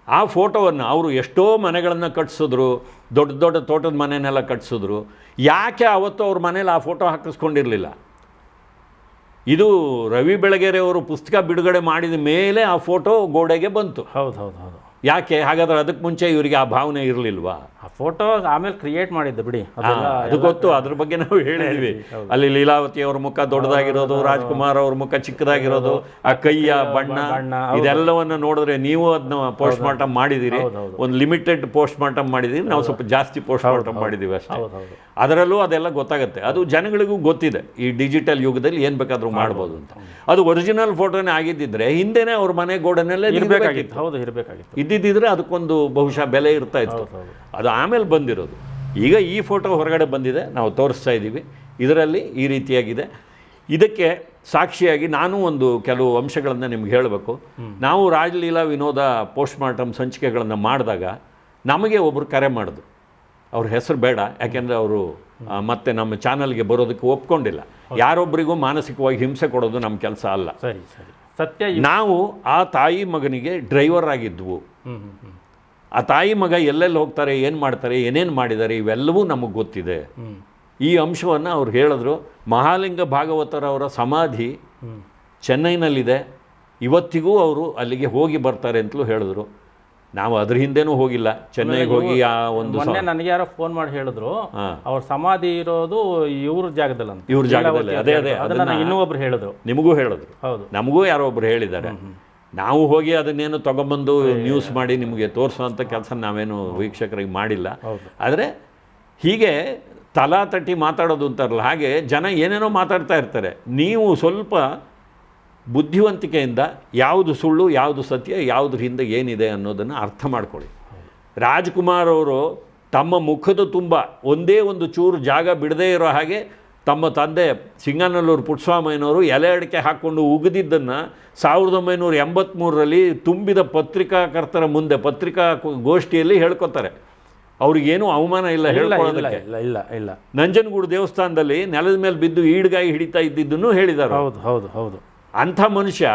ಆ ಫೋಟೋವನ್ನು ಅವರು ಎಷ್ಟೋ ಮನೆಗಳನ್ನು ಕಟ್ಸಿದ್ರು, ದೊಡ್ಡ ದೊಡ್ಡ ತೋಟದ ಮನೆಯನ್ನೆಲ್ಲ ಕಟ್ಸಿದ್ರು, ಯಾಕೆ ಅವತ್ತು ಅವ್ರ ಮನೇಲಿ ಆ ಫೋಟೋ ಹಾಕಿಸ್ಕೊಂಡಿರಲಿಲ್ಲ? ಇದು ರವಿ ಬೆಳಗೆರೆ ಅವರು ಪುಸ್ತಕ ಬಿಡುಗಡೆ ಮಾಡಿದ ಮೇಲೆ ಆ ಫೋಟೋ ಗೋಡೆಗೆ ಬಂತು. ಹೌದು ಹೌದು ಹೌದು. ಯಾಕೆ ಹಾಗಾದ್ರೆ ಅದಕ್ಕೆ ಮುಂಚೆ ಇವರಿಗೆ ಆ ಭಾವನೆ ಇರಲಿಲ್ವಾ? ಆ ಫೋಟೋ ಆಮೇಲೆ ಕ್ರಿಯೇಟ್ ಮಾಡಿದ್ದು ಬಿಡಿ, ಅದು ಗೊತ್ತು, ಅದ್ರ ಬಗ್ಗೆ ನಾವು ಹೇಳಿದ್ವಿ. ಅಲ್ಲಿ ಲೀಲಾವತಿ ಅವ್ರ ಮುಖ ದೊಡ್ಡದಾಗಿರೋದು, ರಾಜ್ಕುಮಾರ್ ಅವ್ರ ಮುಖ ಚಿಕ್ಕದಾಗಿರೋದು, ಆ ಕೈಯ ಬಣ್ಣ ಇದೆಲ್ಲವನ್ನು ನೋಡಿದ್ರೆ ನೀವು ಅದನ್ನ ಪೋಸ್ಟ್ ಮಾರ್ಟಮ್ ಮಾಡಿದಿರಿ, ಒಂದು ಲಿಮಿಟೆಡ್ ಪೋಸ್ಟ್ ಮಾರ್ಟಮ್ ಮಾಡಿದಿರಿ, ನಾವು ಸ್ವಲ್ಪ ಜಾಸ್ತಿ ಪೋಸ್ಟ್ ಮಾರ್ಟಮ್ ಮಾಡಿದೀವಿ ಅಷ್ಟೇ. ಅದರಲ್ಲೂ ಅದೆಲ್ಲ ಗೊತ್ತಾಗುತ್ತೆ, ಅದು ಜನಗಳಿಗೂ ಗೊತ್ತಿದೆ ಈ ಡಿಜಿಟಲ್ ಯುಗದಲ್ಲಿ ಏನು ಬೇಕಾದರೂ ಮಾಡ್ಬೋದು ಅಂತ. ಅದು ಒರಿಜಿನಲ್ ಫೋಟೋನೇ ಆಗಿದ್ದಿದ್ರೆ ಹಿಂದೆನೇ ಅವ್ರ ಮನೆ ಗೋಡೆನಲ್ಲೇ ಇರಬೇಕಾಗಿತ್ತು. ಹೌದು, ಇರಬೇಕಾಗಿತ್ತು. ಇದ್ದಿದ್ದಿದ್ರೆ ಅದಕ್ಕೊಂದು ಬಹುಶಃ ಬೆಲೆ ಇರ್ತಾ ಇತ್ತು. ಅದು ಆಮೇಲೆ ಬಂದಿರೋದು. ಈಗ ಈ ಫೋಟೋ ಹೊರಗಡೆ ಬಂದಿದೆ, ನಾವು ತೋರಿಸ್ತಾ ಇದ್ದೀವಿ. ಇದರಲ್ಲಿ ಈ ರೀತಿಯಾಗಿದೆ. ಇದಕ್ಕೆ ಸಾಕ್ಷಿಯಾಗಿ ನಾನು ಒಂದು ಕೆಲವು ಅಂಶಗಳನ್ನು ನಿಮ್ಗೆ ಹೇಳಬೇಕು. ನಾವು ರಾಜಲೀಲಾ ವಿನೋದ ಪೋಸ್ಟ್ ಮಾರ್ಟಮ್ ಸಂಚಿಕೆಗಳನ್ನು ಮಾಡಿದಾಗ ನಮಗೆ ಒಬ್ಬರು ಕರೆ ಮಾಡಿದ್ರು. ಅವ್ರ ಹೆಸರು ಬೇಡ, ಯಾಕೆಂದರೆ ಅವರು ಮತ್ತೆ ನಮ್ಮ ಚಾನಲ್ಗೆ ಬರೋದಕ್ಕೆ ಒಪ್ಕೊಂಡಿಲ್ಲ. ಯಾರೊಬ್ಬರಿಗೂ ಮಾನಸಿಕವಾಗಿ ಹಿಂಸೆ ಕೊಡೋದು ನಮ್ಮ ಕೆಲಸ ಅಲ್ಲ. ಸರಿ ಸರಿ, ಸತ್ಯ. ನಾವು ಆ ತಾಯಿ ಮಗನಿಗೆ ಡ್ರೈವರ್ ಆಗಿದ್ವು. ಆ ತಾಯಿ ಮಗ ಎಲ್ಲೆಲ್ಲಿ ಹೋಗ್ತಾರೆ, ಏನು ಮಾಡ್ತಾರೆ, ಏನೇನು ಮಾಡಿದ್ದಾರೆ, ಇವೆಲ್ಲವೂ ನಮಗೆ ಗೊತ್ತಿದೆ. ಈ ಅಂಶವನ್ನು ಅವ್ರು ಹೇಳಿದ್ರು. ಮಹಾಲಿಂಗ ಭಾಗವತರವರ ಸಮಾಧಿ ಚೆನ್ನೈನಲ್ಲಿದೆ, ಇವತ್ತಿಗೂ ಅವರು ಅಲ್ಲಿಗೆ ಹೋಗಿ ಬರ್ತಾರೆ ಅಂತಲೂ ಹೇಳಿದ್ರು. ನಾವು ಅದ್ರ ಹಿಂದೆನೂ ಹೋಗಿಲ್ಲ, ಚೆನ್ನೈಗೆ ಹೋಗಿ ಆ ಒಂದು ಮೊನ್ನೆ ನನಗೆ ಯಾರೋ ಫೋನ್ ಮಾಡಿ ಹೇಳಿದ್ರು, ಅವ್ರ ಸಮಾಧಿ ಇರೋದು ಇವ್ರ ಜಾಗದಲ್ಲಿ ಅಂತ. ಇವ್ರ ಜಾಗದಲ್ಲಿ, ಅದೇ ಅದೇ, ಅದನ್ನ ಇನ್ನೂ ಒಬ್ರು ಹೇಳಿದ್ರು. ನಿಮಗೂ ಹೇಳಿದ್ರು? ಹೌದು, ನಮಗೂ ಯಾರೋ ಒಬ್ರು ಹೇಳಿದ್ದಾರೆ. ನಾವು ಹೋಗಿ ಅದನ್ನೇನು ತಗೊಂಬಂದು ನ್ಯೂಸ್ ಮಾಡಿ ನಿಮಗೆ ತೋರಿಸೋಂಥ ಕೆಲಸ ನಾವೇನು ವೀಕ್ಷಕರಿಗೆ ಮಾಡಿಲ್ಲ. ಆದರೆ ಹೀಗೆ ತಲಾತಟ್ಟಿ ಮಾತಾಡೋದು ಅಂತಾರಲ್ಲ, ಹಾಗೆ ಜನ ಏನೇನೋ ಮಾತಾಡ್ತಾ ಇರ್ತಾರೆ. ನೀವು ಸ್ವಲ್ಪ ಬುದ್ಧಿವಂತಿಕೆಯಿಂದ ಯಾವುದು ಸುಳ್ಳು, ಯಾವುದು ಸತ್ಯ, ಯಾವುದ್ರ ಹಿಂದೆ ಏನಿದೆ ಅನ್ನೋದನ್ನು ಅರ್ಥ ಮಾಡ್ಕೊಳ್ಳಿ. ರಾಜ್ಕುಮಾರ್ ಅವರು ತಮ್ಮ ಮುಖದ ತುಂಬ ಒಂದೇ ಒಂದು ಚೂರು ಜಾಗ ಬಿಡದೇ ಇರೋ ಹಾಗೆ ತಮ್ಮ ತಂದೆ ಸಿಂಗನಲ್ಲೂರು ಪುಟ್ಟಸ್ವಾಮಯ್ಯನವರು ಎಲೆ ಅಡಿಕೆ ಹಾಕ್ಕೊಂಡು ಉಗಿದಿದ್ದನ್ನು 1983ರಲ್ಲಿ ತುಂಬಿದ ಪತ್ರಿಕಾಕರ್ತರ ಮುಂದೆ ಪತ್ರಿಕಾ ಗೋಷ್ಠಿಯಲ್ಲಿ ಹೇಳ್ಕೊತಾರೆ. ಅವ್ರಿಗೇನು ಅವಮಾನ ಇಲ್ಲ ಹೇಳ್ಕೊಳ್ಳೋದಕ್ಕೆ. ಇಲ್ಲ ಇಲ್ಲ. ನಂಜನಗೂಡು ದೇವಸ್ಥಾನದಲ್ಲಿ ನೆಲದ ಮೇಲೆ ಬಿದ್ದು ಈಡ್ಗಾಯಿ ಹಿಡಿತಾ ಇದ್ದಿದ್ದನ್ನು ಹೇಳಿದ್ದಾರೆ. ಹೌದು ಹೌದು ಹೌದು. ಅಂಥ ಮನುಷ್ಯ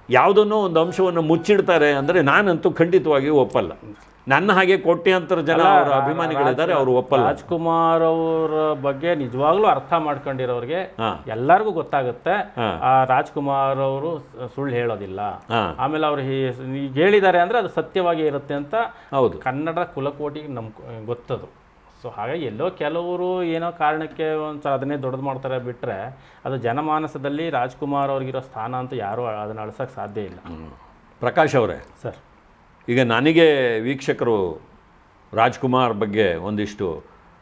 ಯಾವುದನ್ನೋ ಒಂದು ಅಂಶವನ್ನು ಮುಚ್ಚಿಡ್ತಾರೆ ಅಂದರೆ ನಾನಂತೂ ಖಂಡಿತವಾಗಿಯೂ ಒಪ್ಪಲ್ಲ. ನನ್ನ ಹಾಗೆ ಕೋಟ್ಯಾಂತರ ಜನ ಅವರ ಅಭಿಮಾನಿಗಳಿದ್ದಾರೆ, ಅವರು ಒಪ್ಪಲ್ಲ. ರಾಜ್ಕುಮಾರ್ ಅವರ ಬಗ್ಗೆ ನಿಜವಾಗ್ಲೂ ಅರ್ಥ ಮಾಡ್ಕೊಂಡಿರೋರಿಗೆ ಎಲ್ಲರಿಗೂ ಗೊತ್ತಾಗುತ್ತೆ, ಆ ರಾಜ್ಕುಮಾರ್ ಅವರು ಸುಳ್ಳು ಹೇಳೋದಿಲ್ಲ. ಆಮೇಲೆ ಅವ್ರು ಈಗ ಹೇಳಿದ್ದಾರೆ ಅಂದ್ರೆ ಅದು ಸತ್ಯವಾಗಿ ಇರುತ್ತೆ ಅಂತ ಹೌದು, ಕನ್ನಡ ಕುಲಕೋಟಿಗೆ ಗೊತ್ತದು. ಸೊ ಹಾಗಾಗಿ ಎಲ್ಲೋ ಕೆಲವರು ಏನೋ ಕಾರಣಕ್ಕೆ ಒಂದ್ಸಲ ಅದನ್ನೇ ದೊಡ್ಡದು ಮಾಡ್ತಾರೆ ಬಿಟ್ಟರೆ, ಅದು ಜನಮಾನಸದಲ್ಲಿ ರಾಜ್ಕುಮಾರ್ ಅವ್ರಿಗಿರೋ ಸ್ಥಾನ ಅಂತ ಯಾರೂ ಅದನ್ನು ಅಳಿಸೋಕ್ಕೆ ಸಾಧ್ಯ ಇಲ್ಲ. ಪ್ರಕಾಶ್ ಅವರೇ ಸರ್, ಈಗ ನನಗೆ ವೀಕ್ಷಕರು ರಾಜ್ಕುಮಾರ್ ಬಗ್ಗೆ ಒಂದಿಷ್ಟು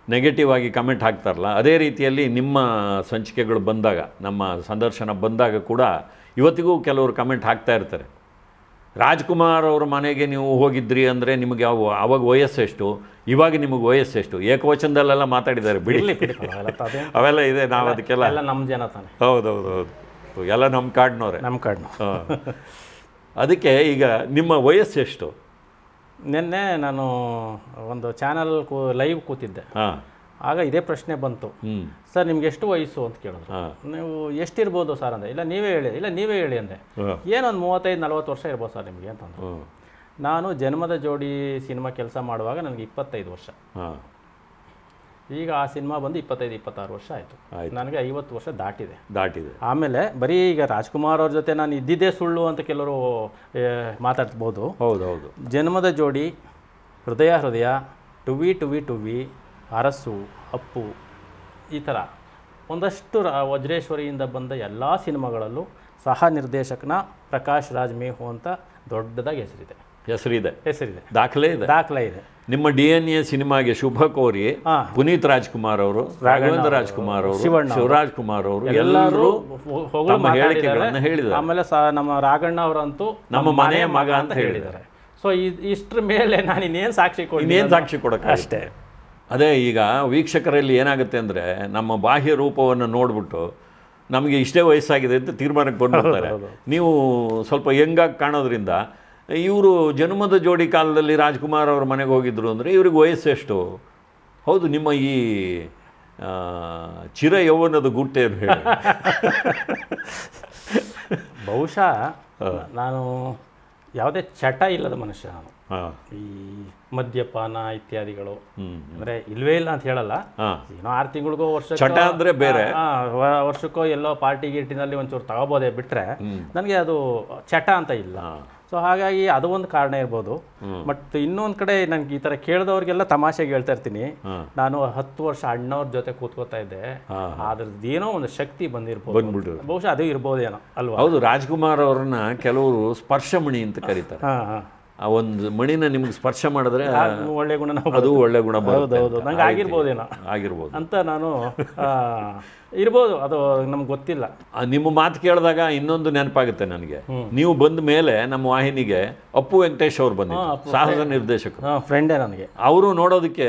ನೆಗೆಟಿವ್ ಆಗಿ ಕಮೆಂಟ್ ಹಾಕ್ತಾರಲ್ಲ, ಅದೇ ರೀತಿಯಲ್ಲಿ ನಿಮ್ಮ ಸಂಚಿಕೆಗಳು ಬಂದಾಗ, ನಮ್ಮ ಸಂದರ್ಶನ ಬಂದಾಗ ಕೂಡ ಇವತ್ತಿಗೂ ಕೆಲವರು ಕಮೆಂಟ್ ಹಾಕ್ತಾ ಇರ್ತಾರೆ. ರಾಜ್ಕುಮಾರ್ ಅವ್ರ ಮನೆಗೆ ನೀವು ಹೋಗಿದ್ರಿ ಅಂದರೆ ನಿಮಗೆ ಅವಾಗ ವಯಸ್ಸೆಷ್ಟು, ಇವಾಗ ನಿಮಗೆ ವಯಸ್ಸೆಷ್ಟು, ಏಕವಚನದಲ್ಲೆಲ್ಲ ಮಾತಾಡಿದ್ದಾರೆ. ಬಿಡಲಿ, ಅವೆಲ್ಲ ಇದೆ, ನಾವು ಅದಕ್ಕೆಲ್ಲ ನಮ್ಮ ಜನ ತಾನೆ. ಹೌದೌದು ಹೌದು, ಎಲ್ಲ ನಮ್ಮ ಕಾಡ್ನವ್ರೆ, ನಮ್ಮ ಕಾಡ್ನ. ಅದಕ್ಕೆ ಈಗ ನಿಮ್ಮ ವಯಸ್ಸೆಷ್ಟು? ನಿನ್ನೆ ನಾನು ಒಂದು ಚಾನಲ್ ಲೈವ್ ಕೂತಿದ್ದೆ, ಆಗ ಇದೇ ಪ್ರಶ್ನೆ ಬಂತು. ಸರ್ ನಿಮ್ಗೆ ಎಷ್ಟು ವಯಸ್ಸು ಅಂತ ಕೇಳಿದ್ರು. ನೀವು ಎಷ್ಟಿರ್ಬೋದು ಸರ್ ಅಂದರೆ, ಇಲ್ಲ ನೀವೇ ಹೇಳಿ, ಇಲ್ಲ ನೀವೇ ಹೇಳಿ ಅಂದೆ. ಏನೊಂದು 35-40 ವರ್ಷ ಇರ್ಬೋದು ಸರ್ ನಿಮಗೆ ಅಂತಂದ್ರು. ನಾನು ಜನ್ಮದ ಜೋಡಿ ಸಿನಿಮಾ ಕೆಲಸ ಮಾಡುವಾಗ ನನಗೆ 25 ವರ್ಷ. ಈಗ ಆ ಸಿನಿಮಾ ಬಂದು 25-26 ವರ್ಷ ಆಯಿತು. ನನಗೆ 50 ವರ್ಷ ದಾಟಿದೆ. ಆಮೇಲೆ ಬರೀ ಈಗ ರಾಜ್ಕುಮಾರ್ ಅವ್ರ ಜೊತೆ ನಾನು ಇದ್ದಿದ್ದೇ ಸುಳ್ಳು ಅಂತ ಕೆಲವರು ಮಾತಾಡ್ಬೋದು. ಹೌದೌದು. ಜನ್ಮದ ಜೋಡಿ, ಹೃದಯ, ಟುವಿ, ಅರಸು, ಅಪ್ಪು, ಈ ಥರ ಒಂದಷ್ಟು ವಜ್ರೇಶ್ವರಿಯಿಂದ ಬಂದ ಎಲ್ಲ ಸಿನಿಮಾಗಳಲ್ಲೂ ಸಹ ನಿರ್ದೇಶಕನ ಪ್ರಕಾಶ್ ರಾಜ್ ಮೇಹು ಅಂತ ದೊಡ್ಡದಾಗಿ ಹೆಸರಿದೆ. ದಾಖಲೆ ಇದೆ. ನಿಮ್ಮ DNA ಸಿನಿಮಾಗೆ ಶುಭ ಕೋರಿ ಪುನೀತ್ ರಾಜ್ಕುಮಾರ್ ಅವರು, ರಾಘವೇಂದ್ರ ರಾಜ್ಕುಮಾರ್ ಅವರು, ಶಿವರಾಜ್ ಕುಮಾರ್ ಅವರು ಎಲ್ಲರೂ ಹೇಳಿಕೆಗಳನ್ನು ಹೇಳಿದ್ದಾರೆ. ಆಮೇಲೆ ನಮ್ಮ ರಾಘಣ್ಣ ಅವರಂತೂ ನಮ್ಮ ಮನೆಯ ಮಗ ಅಂತ ಹೇಳಿದ್ದಾರೆ. ಸೊ ಇಷ್ಟ್ರ ಮೇಲೆ ನಾನು ಇನ್ನೇನು ಸಾಕ್ಷಿ ಕೊಡಕ್ಕೆ ಅಷ್ಟೇ. ಅದೇ ಈಗ ವೀಕ್ಷಕರಲ್ಲಿ ಏನಾಗುತ್ತೆ ಅಂದರೆ, ನಮ್ಮ ಬಾಹ್ಯ ರೂಪವನ್ನು ನೋಡಿಬಿಟ್ಟು ನಮಗೆ ಇಷ್ಟೇ ವಯಸ್ಸಾಗಿದೆ ಅಂತ ತೀರ್ಮಾನಕ್ಕೆ ಬಂದ್ಬಿಡ್ತಾರೆ. ನೀವು ಸ್ವಲ್ಪ ಯಂಗಾಗಿ ಕಾಣೋದ್ರಿಂದ ಇವರು ಜನ್ಮದ ಜೋಡಿ ಕಾಲದಲ್ಲಿ ರಾಜ್ಕುಮಾರ್ ಅವ್ರ ಮನೆಗೆ ಹೋಗಿದ್ರು ಅಂದರೆ ಇವ್ರಿಗೆ ವಯಸ್ಸೆಷ್ಟು? ಹೌದು, ನಿಮ್ಮ ಈ ಚಿರ ಯೌವನದ ಗುಟ್ಟೇನು ಹೇಳಿ. ಬಹುಶಃ ನಾನು ಯಾವುದೇ ಚಟ ಇಲ್ಲದ ಮನುಷ್ಯ ನಾನು. ಈ ಮದ್ಯಪಾನ ಇತ್ಯಾದಿಗಳು ಅಂದ್ರೆ ಇಲ್ವೇ ಇಲ್ಲ ಅಂತ ಹೇಳಲ್ಲ. ಏನೋ 6 ತಿಂಗಳಿಗೋ ಚಟ ಅಂದ್ರೆ ಬೇರೆ, ವರ್ಷಕ್ಕೋ ಎಲ್ಲೋ ಪಾರ್ಟಿ ಗೀಟಿನಲ್ಲಿ ಒಂಚೂರು ತಗೋಬೋದೇ ಬಿಟ್ರೆ ನನಗೆ ಅದು ಚಟ ಅಂತ ಇಲ್ಲ. ಸೊ ಹಾಗಾಗಿ ಅದು ಒಂದು ಕಾರಣ ಇರ್ಬೋದು. ಬಟ್ ಇನ್ನೊಂದು ಕಡೆ ನನಗೆ ಈ ಥರ ಕೇಳಿದವ್ರಿಗೆಲ್ಲ ತಮಾಷೆಗೆ ಹೇಳ್ತಾ ಇರ್ತೀನಿ, ನಾನು 10 ವರ್ಷ ಅಣ್ಣವ್ರ ಜೊತೆ ಕೂತ್ಕೋತಾ ಇದ್ದೆ, ಅದ್ರದ್ದು ಏನೋ ಒಂದು ಶಕ್ತಿ ಬಂದಿರ್ಬೋದು, ಬಹುಶಃ ಅದು ಇರ್ಬೋದೇನೋ ಅಲ್ವಾ. ಹೌದು, ರಾಜ್ಕುಮಾರ್ ಅವ್ರನ್ನ ಕೆಲವರು ಸ್ಪರ್ಶಮಣಿ ಅಂತ ಕರೀತಾರೆ. ಆ ಒಂದು ಮಣಿನ ನಿಮ್ಗೆ ಸ್ಪರ್ಶ ಮಾಡಿದ್ರೆ ಒಳ್ಳೆ ಗುಣ, ಅದು ಒಳ್ಳೆ ಗುಣ. ಹೌದೌದು, ನಂಗೆ ಆಗಿರ್ಬೋದೇನೋ ಅಂತ ನಾನು ಇರ್ಬೋದು, ಅದು ನಮ್ಗೆ ಗೊತ್ತಿಲ್ಲ. ನಿಮ್ಮ ಮಾತು ಕೇಳಿದಾಗ ಇನ್ನೊಂದು ನೆನಪಾಗುತ್ತೆ ನನಗೆ. ನೀವು ಬಂದ ಮೇಲೆ ನಮ್ಮ ವಾಹಿನಿಗೆ ಅಪ್ಪು ವೆಂಕಟೇಶ್ ಅವ್ರು ಬಂದಿದ್ರು, ಸಾಹಸ ನಿರ್ದೇಶಕರು, ಫ್ರೆಂಡೇ ನನಗೆ. ಅವರು ನೋಡೋದಕ್ಕೆ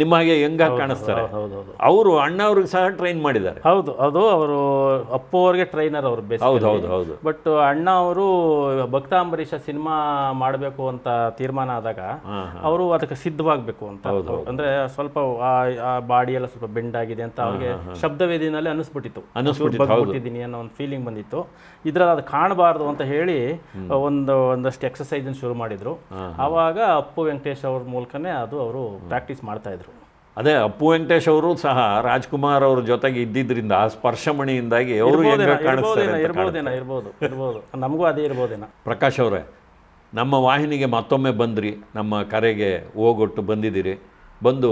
ನಿಮ್ಮ ಹಾಗೆ ಹೆಂಗಾಗಿ ಕಾಣಿಸ್ತಾರೆ. ಅವರು ಅಣ್ಣ ಅವ್ರಿಗೆ ಸಹ ಟ್ರೈನ್ ಮಾಡಿದ್ದಾರೆ. ಹೌದು, ಅದು ಅವರು ಅಪ್ಪು ಅವ್ರಿಗೆ ಟ್ರೈನರ್ ಅವರು. ಹೌದು. ಬಟ್ ಅಣ್ಣ ಅವರು ಭಕ್ತ ಅಂಬರೀಷ ಸಿನಿಮಾ ಮಾಡಬೇಕು ಅಂತ ತೀರ್ಮಾನ ಆದಾಗ ಅವರು ಅದಕ್ಕೆ ಸಿದ್ಧವಾಗಬೇಕು ಅಂತ, ಅಂದ್ರೆ ಸ್ವಲ್ಪ ಬಾಡಿ ಎಲ್ಲ ಸ್ವಲ್ಪ ಬೆಂಡ್ ಆಗಿದೆ ಅಂತ ಅವ್ರಿಗೆ ಶಬ್ದವೇದಿನಲ್ಲಿ ಅನ್ನಿಸ್ಬಿಟ್ಟಿತ್ತು ಅನ್ನೋ ಒಂದು ಫೀಲಿಂಗ್ ಬಂದಿತ್ತು. ಇದ್ರಲ್ಲಿ ಅದು ಕಾಣಬಾರ್ದು ಅಂತ ಹೇಳಿ ಒಂದಷ್ಟು ಎಕ್ಸಸೈಸ್ ಶುರು ಮಾಡಿದ್ರು. ಆವಾಗ ಅಪ್ಪು ವೆಂಕಟೇಶ್ ಅವ್ರ ಮೂಲಕನೇ ಅದು ಅವರು ಪ್ರಾಕ್ಟೀಸ್ ಮಾಡ್ತಾ ಇದ್ರು. ಅದೇ ಅಪ್ಪು ವೆಂಕಟೇಶ್ ಅವರು ಸಹ ರಾಜ್ಕುಮಾರ್ ಅವ್ರ ಜೊತೆಗೆ ಇದ್ದಿದ್ರಿಂದ ಆ ಸ್ಪರ್ಶಮಣಿಯಿಂದಾಗಿ ಅವರು ಇರ್ಬೋದು, ನಮಗೂ ಅದೇ ಇರ್ಬೋದೇನ. ಪ್ರಕಾಶ್ ಅವರೇ, ನಮ್ಮ ವಾಹಿನಿಗೆ ಮತ್ತೊಮ್ಮೆ ಬಂದ್ರಿ, ನಮ್ಮ ಕರೆಗೆ ಹೋಗೊಟ್ಟು ಬಂದಿದ್ದೀರಿ. ಬಂದು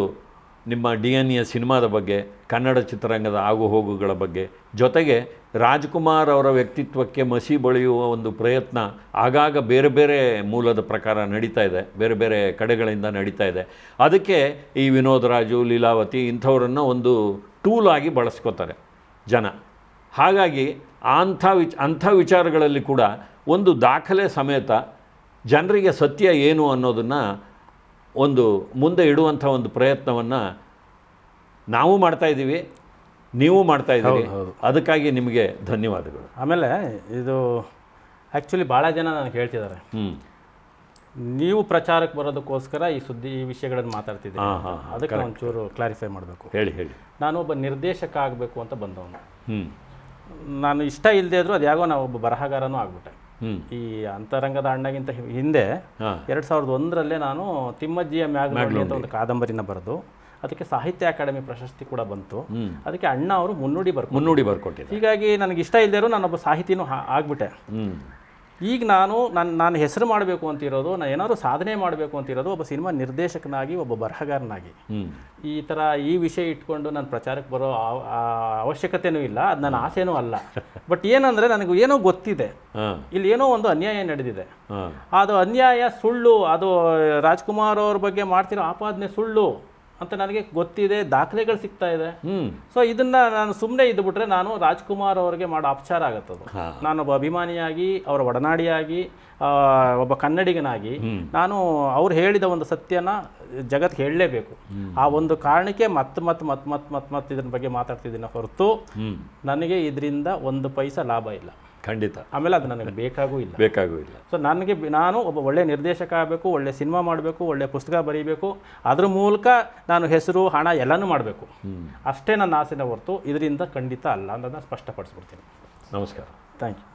ನಿಮ್ಮ DNA ಸಿನಿಮಾದ ಬಗ್ಗೆ, ಕನ್ನಡ ಚಿತ್ರರಂಗದ ಆಗು ಹೋಗುಗಳ ಬಗ್ಗೆ, ಜೊತೆಗೆ ರಾಜ್ಕುಮಾರ್ ಅವರ ವ್ಯಕ್ತಿತ್ವಕ್ಕೆ ಮಸಿ ಬಳಿಯುವ ಒಂದು ಪ್ರಯತ್ನ ಆಗಾಗ ಬೇರೆ ಬೇರೆ ಮೂಲದ ಪ್ರಕಾರ ನಡೀತಾ ಇದೆ, ಬೇರೆ ಬೇರೆ ಕಡೆಗಳಿಂದ ನಡೀತಾ ಇದೆ. ಅದಕ್ಕೆ ಈ ವಿನೋದ್ ರಾಜು, ಲೀಲಾವತಿ ಇಂಥವರನ್ನು ಒಂದು ಟೂಲ್ ಆಗಿ ಬಳಸ್ಕೋತಾರೆ ಜನ. ಹಾಗಾಗಿ ಅಂಥ ವಿಚಾರಗಳಲ್ಲಿ ಕೂಡ ಒಂದು ದಾಖಲೆ ಸಮೇತ ಜನರಿಗೆ ಸತ್ಯ ಏನು ಅನ್ನೋದನ್ನು ಒಂದು ಮುಂದೆ ಇಡುವಂಥ ಒಂದು ಪ್ರಯತ್ನವನ್ನು ನಾವು ಮಾಡ್ತಾಯಿದ್ದೀವಿ, ನೀವು ಮಾಡ್ತಾಯಿದ್ದೀವಿ. ಅದಕ್ಕಾಗಿ ನಿಮಗೆ ಧನ್ಯವಾದಗಳು. ಆಮೇಲೆ ಇದು ಆ್ಯಕ್ಚುಲಿ ಭಾಳ ಜನ ನನಗೆ ಹೇಳ್ತಿದ್ದಾರೆ, ನೀವು ಪ್ರಚಾರಕ್ಕೆ ಬರೋದಕ್ಕೋಸ್ಕರ ಈ ವಿಷಯಗಳನ್ನು ಮಾತಾಡ್ತಿದ್ದೀನಿ, ಅದಕ್ಕೆ ಒಂಚೂರು ಕ್ಲಾರಿಫೈ ಮಾಡಬೇಕು. ಹೇಳಿ. ನಾನು ಒಬ್ಬ ನಿರ್ದೇಶಕ ಆಗಬೇಕು ಅಂತ ಬಂದವನು. ನಾನು ಇಷ್ಟ ಇಲ್ಲದೆ ಇದ್ರೂ ಅದು ಯಾಗೋ ನಾವು ಒಬ್ಬ ಬರಹಗಾರನೂ ಆಗ್ಬಿಟ್ಟೆ. ಈ ಅಂತರಂಗದ ಅಣ್ಣಗಿಂತ ಹಿಂದೆ 2001ರಲ್ಲೇ ನಾನು ತಿಮ್ಮಜ್ಜಿಯ ಮ್ಯಾಗ್ನೋಲಿ ಅಂತ ಒಂದು ಕಾದಂಬರಿನ ಬರೆದು ಅದಕ್ಕೆ ಸಾಹಿತ್ಯ ಅಕಾಡೆಮಿ ಪ್ರಶಸ್ತಿ ಕೂಡ ಬಂತು. ಅದಕ್ಕೆ ಅಣ್ಣ ಅವರು ಮುನ್ನುಡಿ ಬರ್ಕೊಟ್ಟಿದ್ದಾರೆ. ಹೀಗಾಗಿ ನನಗೆ ಇಷ್ಟ ಇಲ್ಲದೆ ಇರೋ ನಾನೊಬ್ಬ ಸಾಹಿತಿನೂ ಆಗ್ಬಿಟ್ಟೆ. ಈಗ ನಾನು ಹೆಸರು ಮಾಡಬೇಕು ಅಂತಿರೋದು, ನಾನು ಏನಾದರೂ ಸಾಧನೆ ಮಾಡಬೇಕು ಅಂತಿರೋದು ಒಬ್ಬ ಸಿನಿಮಾ ನಿರ್ದೇಶಕನಾಗಿ, ಒಬ್ಬ ಬರಹಗಾರನಾಗಿ. ಈ ಥರ ಈ ವಿಷಯ ಇಟ್ಕೊಂಡು ನಾನು ಪ್ರಚಾರಕ್ಕೆ ಬರೋ ಅವಶ್ಯಕತೆಯೂ ಇಲ್ಲ, ಅದು ನನ್ನ ಆಸೆನೂ ಅಲ್ಲ. ಬಟ್ ಏನಂದರೆ ನನಗೆ ಏನೋ ಗೊತ್ತಿದೆ, ಇಲ್ಲಿ ಏನೋ ಒಂದು ಅನ್ಯಾಯ ನಡೆದಿದೆ. ಅದು ಅನ್ಯಾಯ ಸುಳ್ಳು, ಅದು ರಾಜ್ಕುಮಾರ್ ಅವ್ರ ಬಗ್ಗೆ ಮಾಡ್ತಿರೋ ಆಪಾದನೆ ಸುಳ್ಳು ಅಂತ ನನಗೆ ಗೊತ್ತಿದೆ, ದಾಖಲೆಗಳು ಸಿಗ್ತಾ ಇದೆ. ಸೊ ಇದನ್ನ ನಾನು ಸುಮ್ಮನೆ ಇದ್ದುಬಿಟ್ರೆ ನಾನು ರಾಜ್ಕುಮಾರ್ ಅವ್ರಿಗೆ ಮಾಡೋ ಅಪಚಾರ ಆಗತ್ತದು. ನಾನೊಬ್ಬ ಅಭಿಮಾನಿಯಾಗಿ, ಅವರ ಒಡನಾಡಿಯಾಗಿ, ಒಬ್ಬ ಕನ್ನಡಿಗನಾಗಿ ನಾನು ಅವ್ರು ಹೇಳಿದ ಒಂದು ಸತ್ಯನ ಜಗತ್ತಿಗೆ ಹೇಳಲೇಬೇಕು. ಆ ಒಂದು ಕಾರಣಕ್ಕೆ ಮತ್ತೆ ಇದ್ರ ಬಗ್ಗೆ ಮಾತಾಡ್ತಿದ್ದೀನಿ ಹೊರತು ನನಗೆ ಇದರಿಂದ 1 ಪೈಸಾ ಲಾಭ ಇಲ್ಲ. ಖಂಡಿತ. ಆಮೇಲೆ ಅದು ನನಗೆ ಬೇಕಾಗೂ ಇಲ್ಲ. ಸೊ ನಾನು ಒಬ್ಬ ಒಳ್ಳೆ ನಿರ್ದೇಶಕ ಆಗಬೇಕು, ಒಳ್ಳೆ ಸಿನಿಮಾ ಮಾಡಬೇಕು, ಒಳ್ಳೆ ಪುಸ್ತಕ ಬರೀಬೇಕು, ಅದ್ರ ಮೂಲಕ ನಾನು ಹೆಸರು, ಹಣ ಎಲ್ಲನೂ ಮಾಡಬೇಕು, ಅಷ್ಟೇ ನನ್ನ ಆಸೆನ ಹೊರತು ಇದರಿಂದ ಖಂಡಿತ ಅಲ್ಲ ಅಂತ ನಾನು ಸ್ಪಷ್ಟಪಡಿಸ್ಬಿಡ್ತೀನಿ. ನಮಸ್ಕಾರ. Thank you.